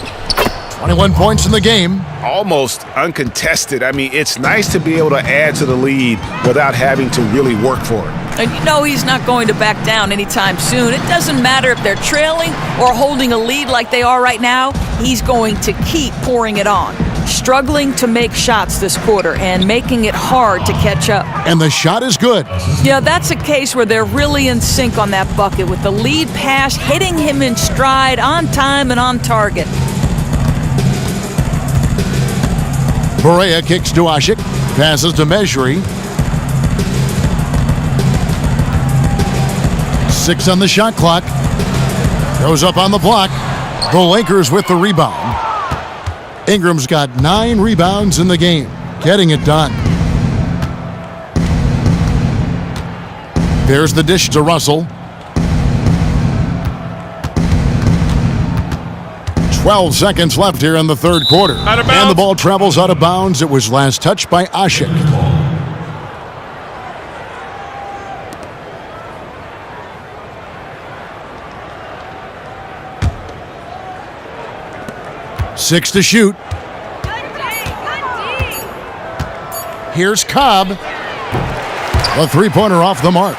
21 points in the game. Almost uncontested. I mean, it's nice to be able to add to the lead without having to really work for it. And you know he's not going to back down anytime soon. It doesn't matter if they're trailing or holding a lead like they are right now. He's going to keep pouring it on. Struggling to make shots this quarter and making it hard to catch up. And the shot is good. Yeah, that's a case where they're really in sync on that bucket with the lead pass hitting him in stride, on time and on target. Barea kicks to Ashik. Passes to Mejri. 6 on the shot clock. Goes up on the block. The Lakers with the rebound. Ingram's got 9 rebounds in the game. Getting it done. There's the dish to Russell. 12 seconds left here in the third quarter. And the ball travels out of bounds. It was last touched by Ashik. Six to shoot. Here's Cobb. A three-pointer off the mark.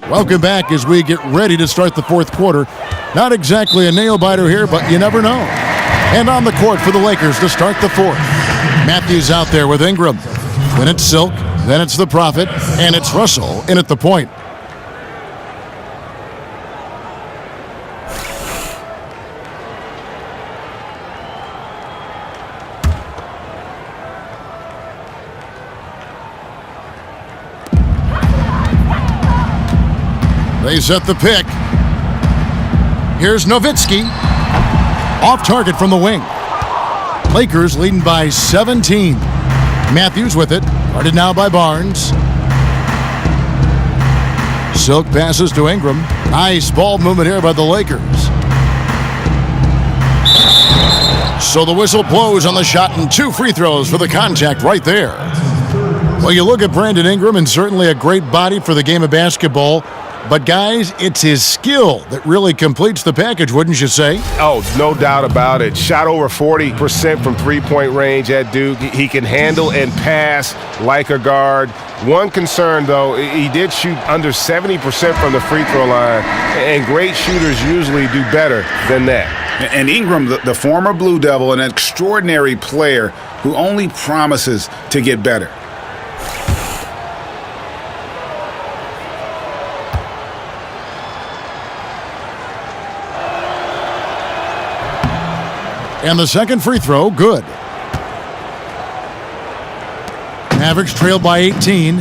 Welcome back as we get ready to start the fourth quarter. Not exactly a nail-biter here, but you never know. And on the court for the Lakers to start the fourth. Matthews out there with Ingram. Then it's Silk, then it's the Prophet, and it's Russell in at the point. They set the pick. Here's Nowitzki. Off target from the wing. Lakers leading by 17. Matthews with it. Guarded now by Barnes. Silk passes to Ingram. Nice ball movement here by the Lakers. So the whistle blows on the shot and 2 free throws for the contact right there. Well, you look at Brandon Ingram, and certainly a great body for the game of basketball. But, guys, it's his skill that really completes the package, wouldn't you say? Oh, no doubt about it. Shot over 40% from three-point range at Duke. He can handle and pass like a guard. One concern, though, he did shoot under 70% from the free throw line, and great shooters usually do better than that. And Ingram, the former Blue Devil, an extraordinary player who only promises to get better. And the second free throw, good. Mavericks trailed by 18.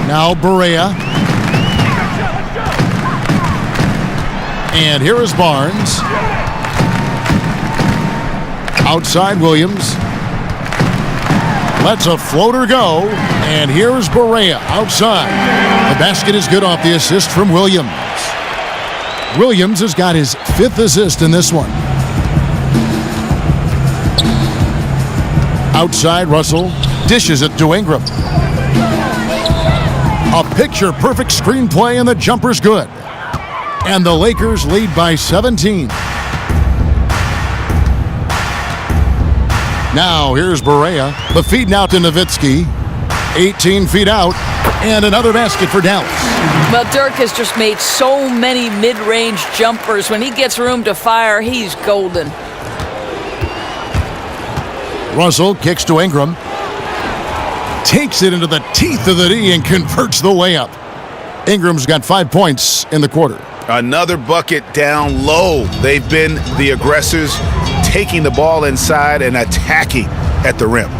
Now Barea. And here is Barnes. Outside Williams. Lets a floater go. And here is Barea outside. The basket is good off the assist from Williams. Williams has got his 5th assist in this one. Outside, Russell dishes it to Ingram. A picture-perfect screenplay, and the jumper's good. And the Lakers lead by 17. Now, here's Barea. The feed now to Nowitzki. 18 feet out. And another basket for Dallas. Well, Dirk has just made so many mid-range jumpers. When he gets room to fire, he's golden. Russell kicks to Ingram. Takes it into the teeth of the D and converts the layup. Ingram's got 5 points in the quarter. Another bucket down low. They've been the aggressors, taking the ball inside and attacking at the rim.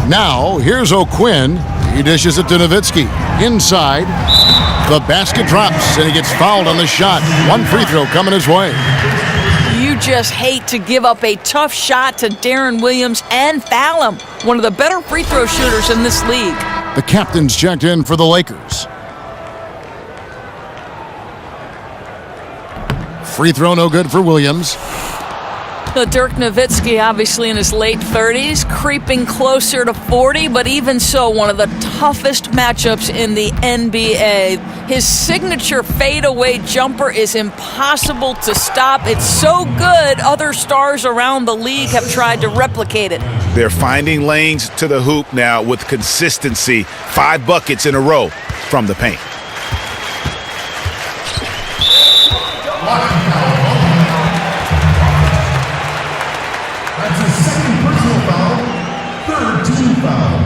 Now, here's O'Quinn. He dishes it to Nowitzki. Inside. The basket drops, and he gets fouled on the shot. 1 free throw coming his way. You just hate to give up a tough shot to Darren Williams and foul him. One of the better free throw shooters in this league. The captain's checked in for the Lakers. Free throw no good for Williams. Dirk Nowitzki, obviously in his late 30s, creeping closer to 40, but even so, one of the toughest matchups in the NBA. His signature fadeaway jumper is impossible to stop. It's so good, other stars around the league have tried to replicate it. They're finding lanes to the hoop now with consistency. 5 buckets in a row from the paint. That's his second personal foul, third team foul.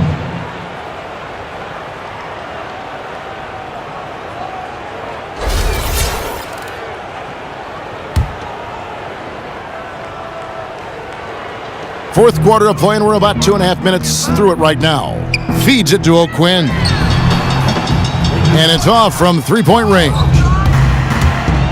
Fourth quarter of play, and we're about 2.5 minutes through it right now. Feeds it to O'Quinn. And it's off from three-point range.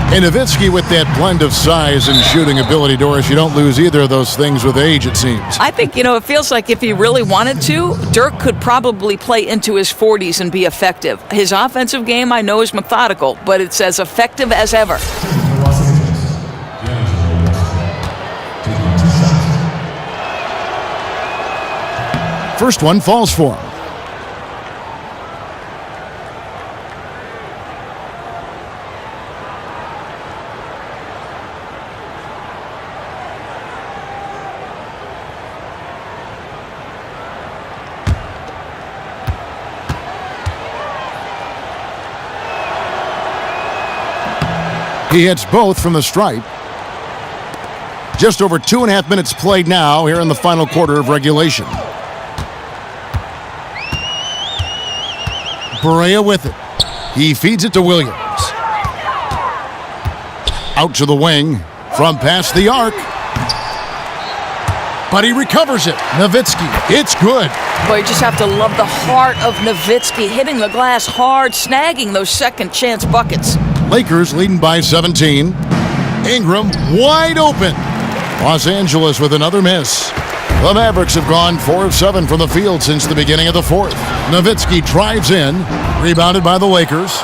And Nowitzki with that blend of size and shooting ability, Doris, you don't lose either of those things with age, it seems. I think, it feels like if he really wanted to, Dirk could probably play into his 40s and be effective. His offensive game, I know, is methodical, but it's as effective as ever. First one falls for him. He hits both from the stripe. Just over 2.5 minutes played now here in the final quarter of regulation. Barea with it. He feeds it to Williams. Out to the wing from past the arc. But he recovers it. Nowitzki. It's good. Boy, you just have to love the heart of Nowitzki, hitting the glass hard, snagging those second chance buckets. Lakers leading by 17. Ingram wide open. Los Angeles with another miss. The Mavericks have gone 4 of 7 from the field since the beginning of the fourth. Nowitzki drives in, rebounded by the Lakers.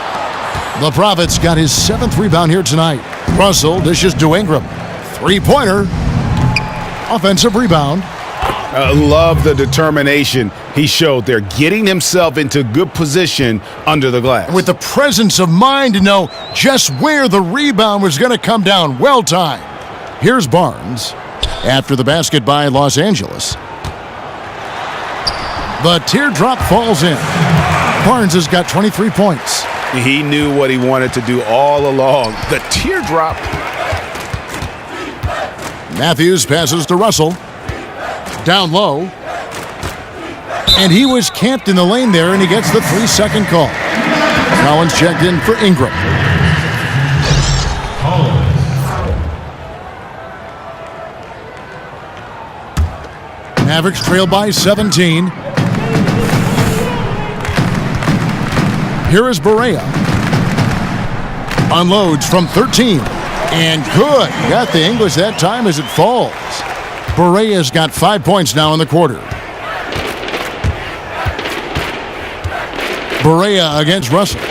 The Prophets got his 7th rebound here tonight. Russell dishes to Ingram. Three-pointer. Offensive rebound. Love the determination he showed there, getting himself into good position under the glass. With the presence of mind to know just where the rebound was going to come down. Well timed. Here's Barnes. After the basket by Los Angeles. The teardrop falls in. Barnes has got 23 points. He knew what he wanted to do all along. The teardrop. Matthews passes to Russell. Down low. And he was camped in the lane there, and he gets the 3-second call. Collins checked in for Ingram. Mavericks trail by 17. Here is Barea. Unloads from 13. And good. Got the English that time as it falls. Barea's got 5 points now in the quarter. Barea against Russell.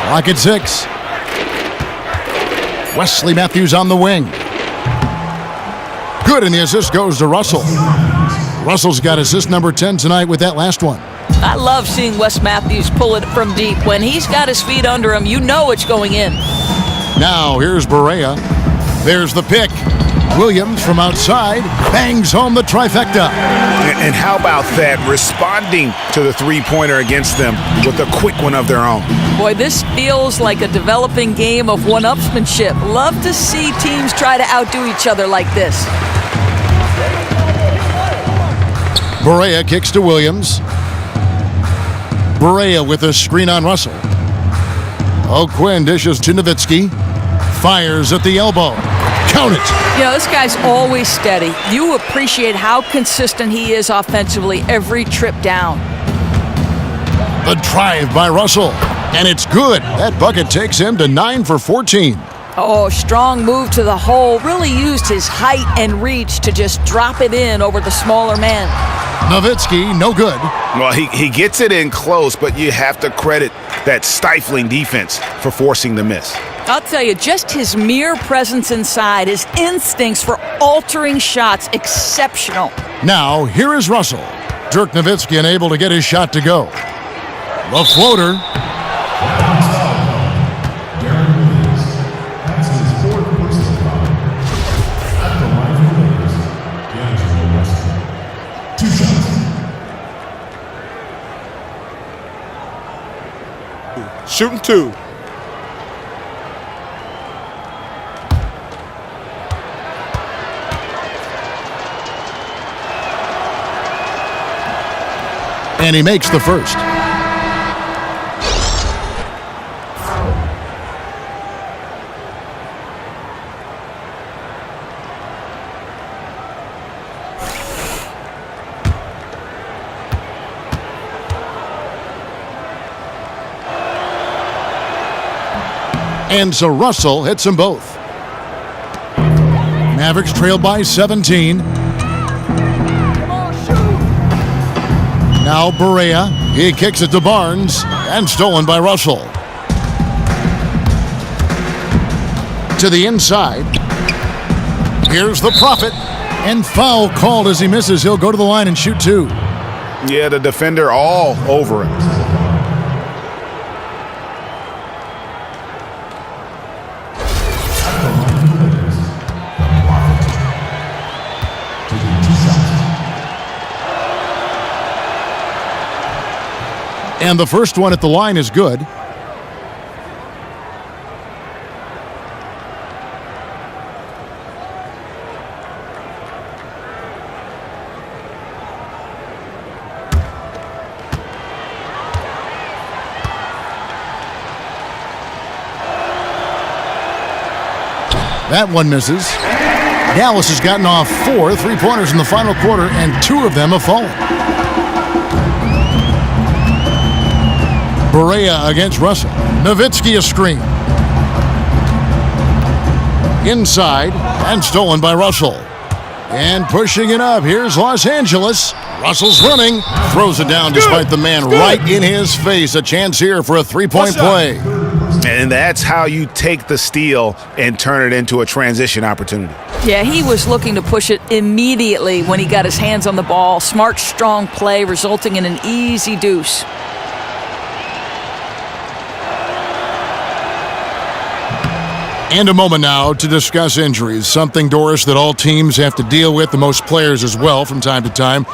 Clock at 6. Wesley Matthews on the wing. Good, and the assist goes to Russell. Russell's got assist number 10 tonight with that last one. I love seeing Wes Matthews pull it from deep. When he's got his feet under him, you know it's going in. Now here's Barea. There's the pick. Williams from outside bangs home the trifecta. And how about that, responding to the three-pointer against them with a quick one of their own. Boy, this feels like a developing game of one-upsmanship. Love to see teams try to outdo each other like this. Barea kicks to Williams. Barea with a screen on Russell. O'Quinn dishes to Nowitzki. Fires at the elbow. Count it. This guy's always steady. You appreciate how consistent he is offensively every trip down. The drive by Russell. And it's good. That bucket takes him to 9 for 14. Oh, strong move to the hole. Really used his height and reach to just drop it in over the smaller man. Nowitzki, no good. Well, he gets it in close, but you have to credit that stifling defense for forcing the miss. I'll tell you, just his mere presence inside, his instincts for altering shots, exceptional. Now, here is Russell. Dirk Nowitzki unable to get his shot to go. The floater. That's his fourth personal foul. At the line for the Lakers, D'Angelo Russell. 2 shots. Shooting 2. And he makes the first. And so Russell hits them both. Mavericks trail by 17. Now Barea, he kicks it to Barnes, and stolen by Russell. To the inside. Here's the Prophet, and foul called as he misses. He'll go to the line and shoot 2. Yeah, the defender all over him. And the first one at the line is good. That one misses. Dallas has gotten off 4 3-pointers in the final quarter, and 2 of them have fallen. Barea against Russell. Nowitzki a screen. Inside, and stolen by Russell. And pushing it up, here's Los Angeles. Russell's running, throws it down despite the man right in his face. A chance here for a 3-point play. And that's how you take the steal and turn it into a transition opportunity. Yeah, he was looking to push it immediately when he got his hands on the ball. Smart, strong play resulting in an easy deuce. And a moment now to discuss injuries, something, Doris, that all teams have to deal with, the most players as well from time to time.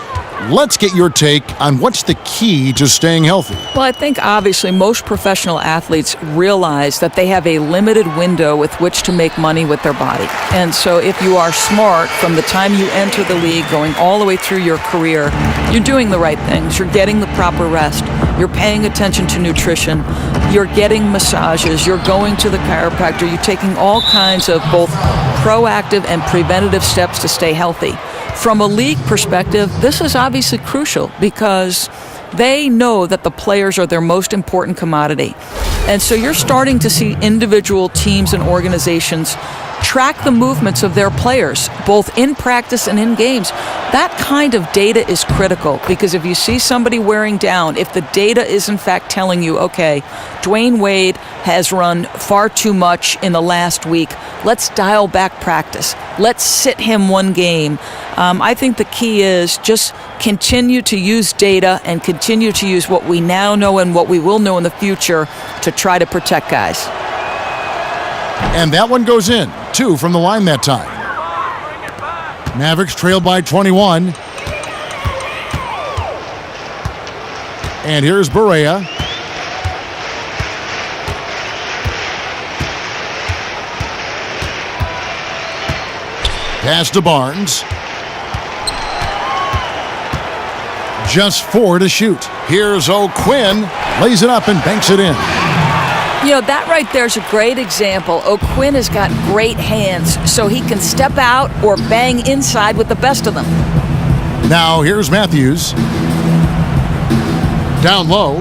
Let's get your take on what's the key to staying healthy. Well, I think obviously most professional athletes realize that they have a limited window with which to make money with their body. And so if you are smart from the time you enter the league going all the way through your career, you're doing the right things. You're getting the proper rest. You're paying attention to nutrition. You're getting massages. You're going to the chiropractor. You're taking all kinds of both proactive and preventative steps to stay healthy. From a league perspective, this is obviously crucial because they know that the players are their most important commodity. And so you're starting to see individual teams and organizations track the movements of their players, both in practice and in games. That kind of data is critical because if you see somebody wearing down, if the data is in fact telling you, okay, Dwayne Wade has run far too much in the last week, let's dial back practice. Let's sit him one game. I think the key is just continue to use data and continue to use what we now know and what we will know in the future to try to protect guys. And that one goes in. 2 from the line that time. Mavericks trail by 21. And here's Barea. Pass to Barnes. Just 4 to shoot. Here's O'Quinn. Lays it up and banks it in. You know, that right there is a great example. O'Quinn has got great hands, so he can step out or bang inside with the best of them. Now here's Matthews. Down low.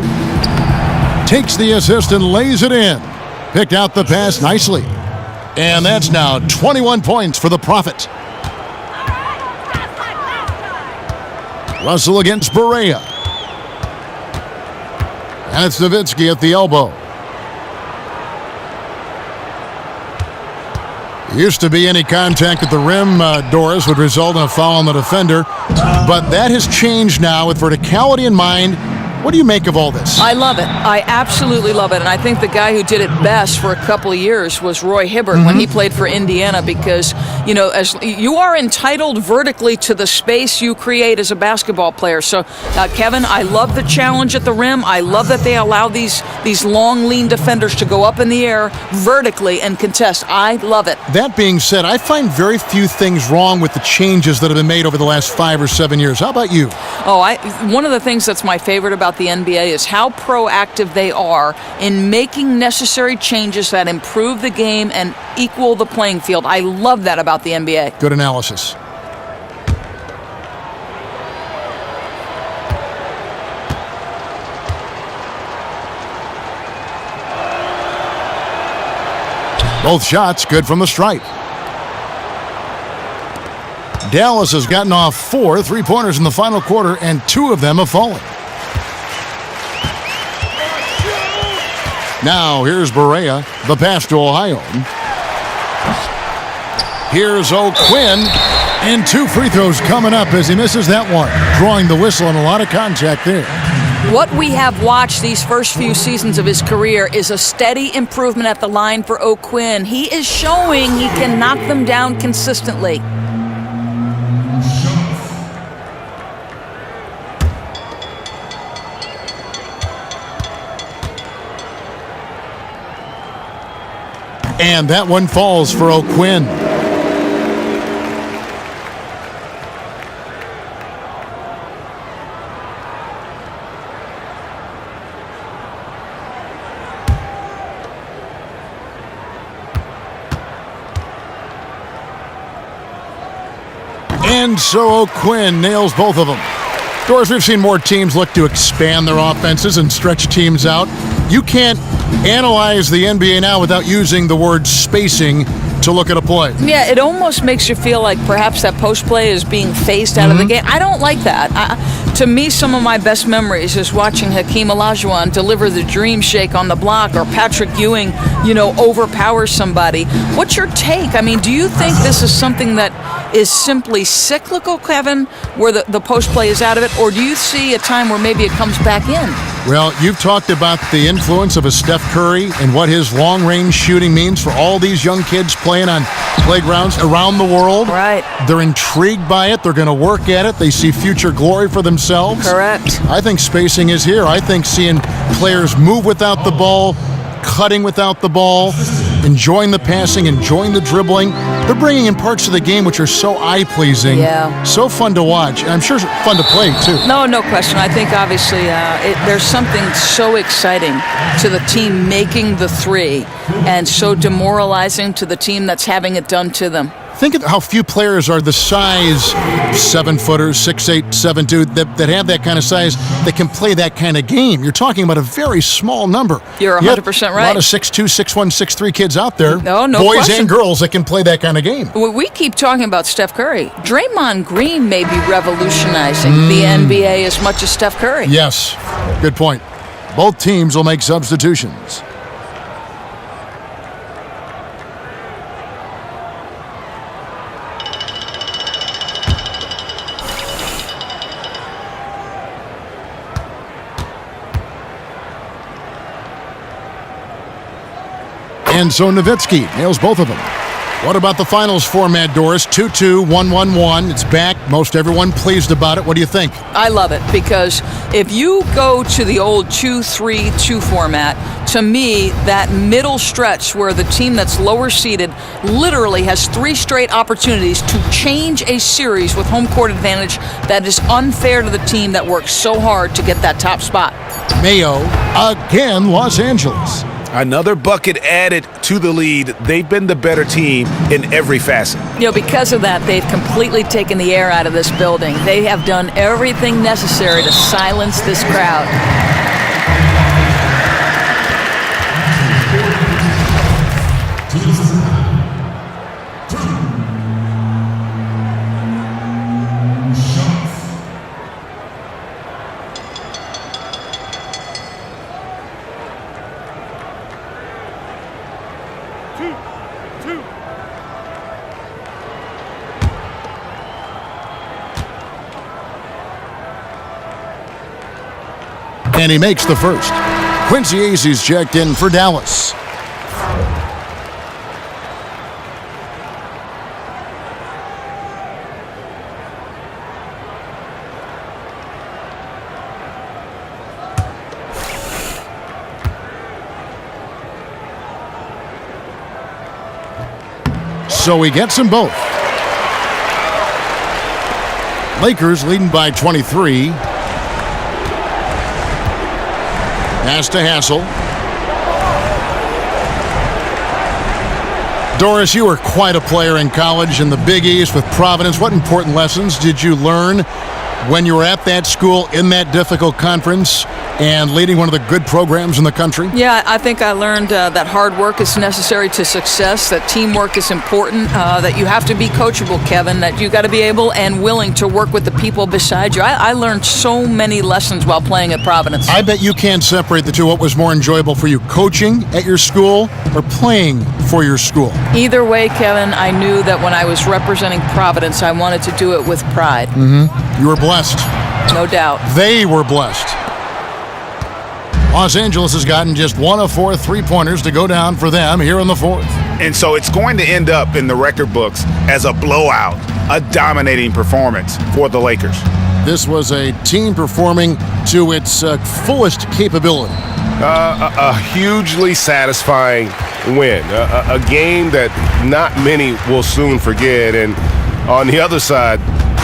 Takes the assist and lays it in. Picked out the pass nicely. And that's now 21 points for the Prophet. Russell against Barea. And it's Nowitzki at the elbow. Used to be any contact at the rim, Doris, would result in a foul on the defender. But that has changed now with verticality in mind. What do you make of all this? I love it. I absolutely love it. And I think the guy who did it best for a couple of years was Roy Hibbert when he played for Indiana, because, you know, as you are entitled vertically to the space you create as a basketball player. So, Kevin, I love the challenge at the rim. I love that they allow these long, lean defenders to go up in the air vertically and contest. I love it. That being said, I find very few things wrong with the changes that have been made over the last 5 or 7 years. How about you? One of the things that's my favorite about the NBA is how proactive they are in making necessary changes that improve the game and equal the playing field. I love that about the NBA. Good analysis. Both shots good from the stripe. Dallas has gotten off 4 3-pointers in the final quarter, and 2 of them have fallen. Now, here's Barea, the pass to Ohio. Here's O'Quinn, and 2 free throws coming up as he misses that one. Drawing the whistle and a lot of contact there. What we have watched these first few seasons of his career is a steady improvement at the line for O'Quinn. He is showing he can knock them down consistently. And that one falls for O'Quinn. And so O'Quinn nails both of them. Doris, we've seen more teams look to expand their offenses and stretch teams out. You can't analyze the NBA now without using the word spacing to look at a play. Yeah, it almost makes you feel like perhaps that post play is being phased out of the game. I don't like that. To me, some of my best memories is watching Hakeem Olajuwon deliver the dream shake on the block, or Patrick Ewing, overpower somebody. What's your take? I mean, do you think this is something that is simply cyclical, Kevin, where the post play is out of it, or do you see a time where maybe it comes back in? Well, you've talked about the influence of a Steph Curry and what his long-range shooting means for all these young kids playing on playgrounds around the world. Right. They're intrigued by it. They're going to work at it. They see future glory for themselves. Correct. I think spacing is here. I think seeing players move without the ball, cutting without the ball, enjoying the passing, enjoying the dribbling. They're bringing in parts of the game which are so eye-pleasing, so fun to watch, and I'm sure fun to play, too. No question. I think, obviously, there's something so exciting to the team making the three and so demoralizing to the team that's having it done to them. Think of how few players are the size 7-footers, 6'8", 7'2", that have that kind of size that can play that kind of game. You're talking about a very small number. You're 100% right. A lot of 6'2", 6'1", 6'3" kids out there, no boys question. and girls that can play that kind of game. We keep talking about Steph Curry. Draymond Green may be revolutionizing the NBA as much as Steph Curry. Yes, good point. Both teams will make substitutions. And so Nowitzki nails both of them. What about the finals format, Doris? 2-2, 1-1-1. It's back. Most everyone pleased about it. What do you think? I love it, because if you go to the old 2-3-2 format, to me, that middle stretch where the team that's lower seeded literally has 3 straight opportunities to change a series with home court advantage, that is unfair to the team that works so hard to get that top spot. Mayo, again, Los Angeles. Another bucket added to the lead. They've been the better team in every facet. Because of that, they've completely taken the air out of this building. They have done everything necessary to silence this crowd. And he makes the first. Quincy Azee's checked in for Dallas. So he gets them both. Lakers leading by 23. Pass to Hassel. Doris, you were quite a player in college in the Big East with Providence. What important lessons did you learn when you were at that school in that difficult conference and leading one of the good programs in the country? Yeah, I think I learned that hard work is necessary to success, that teamwork is important, that you have to be coachable, Kevin, that you got to be able and willing to work with the people beside you. I learned so many lessons while playing at Providence. I bet you can't separate the two. What was more enjoyable for you, coaching at your school or playing for your school? Either way, Kevin, I knew that when I was representing Providence, I wanted to do it with pride. You were blessed. No doubt. They were blessed. Los Angeles has gotten just 1 of 4 3-pointers to go down for them here in the fourth. And so it's going to end up in the record books as a blowout, a dominating performance for the Lakers. This was a team performing to its fullest capability. A hugely satisfying win, a game that not many will soon forget, and on the other side,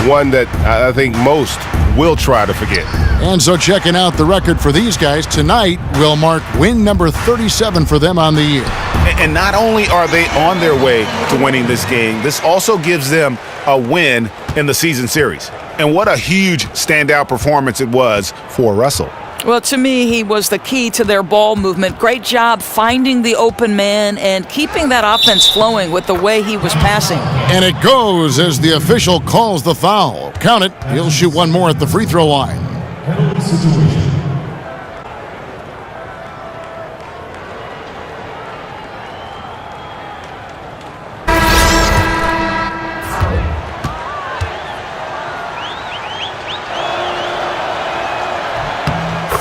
one that I think most will try to forget. And so checking out the record for these guys tonight will mark win number 37 for them on the year. And not only are they on their way to winning this game, this also gives them a win in the season series. And what a huge standout performance it was for Russell. Well, to me, he was the key to their ball movement. Great job finding the open man and keeping that offense flowing with the way he was passing. And it goes as the official calls the foul. Count it. He'll shoot one more at the free throw line. Penalty situation.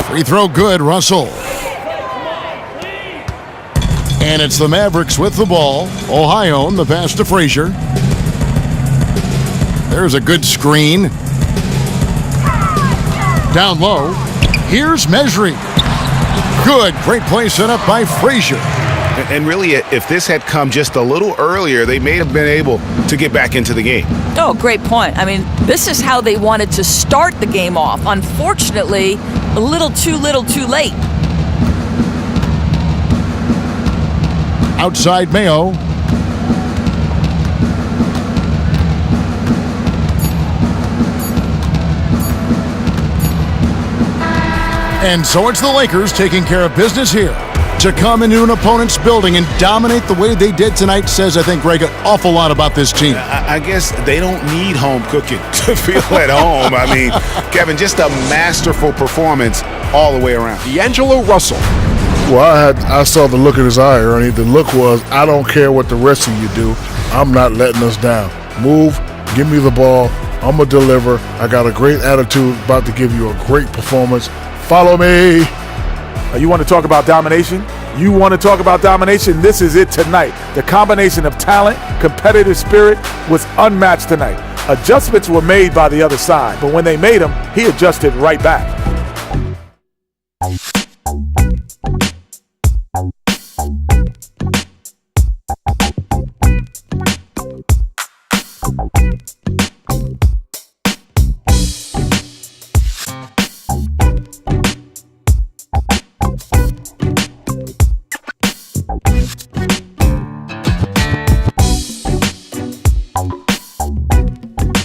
Free throw good, Russell. And it's the Mavericks with the ball. Ohio, the pass to Frazier. There's a good screen. Down low. Here's Mesri. Good. Great play set up by Frazier. And really, if this had come just a little earlier, they may have been able to get back into the game. Oh, great point. I mean, this is how they wanted to start the game off. Unfortunately, a little too late. Outside Mayo. And so it's the Lakers taking care of business here. To come into an opponent's building and dominate the way they did tonight says, I think, Greg, an awful lot about this team. I guess they don't need home cooking to feel at home. I mean, Kevin, just a masterful performance all the way around. D'Angelo Russell. Well, I saw the look in his eye, Ernie. The look was, I don't care what the rest of you do. I'm not letting us down. Move, give me the ball. I'm going to deliver. I got a great attitude, about to give you a great performance. Follow me. You want to talk about domination? You want to talk about domination? This is it tonight. The combination of talent, competitive spirit was unmatched tonight. Adjustments were made by the other side, but when they made them, he adjusted right back.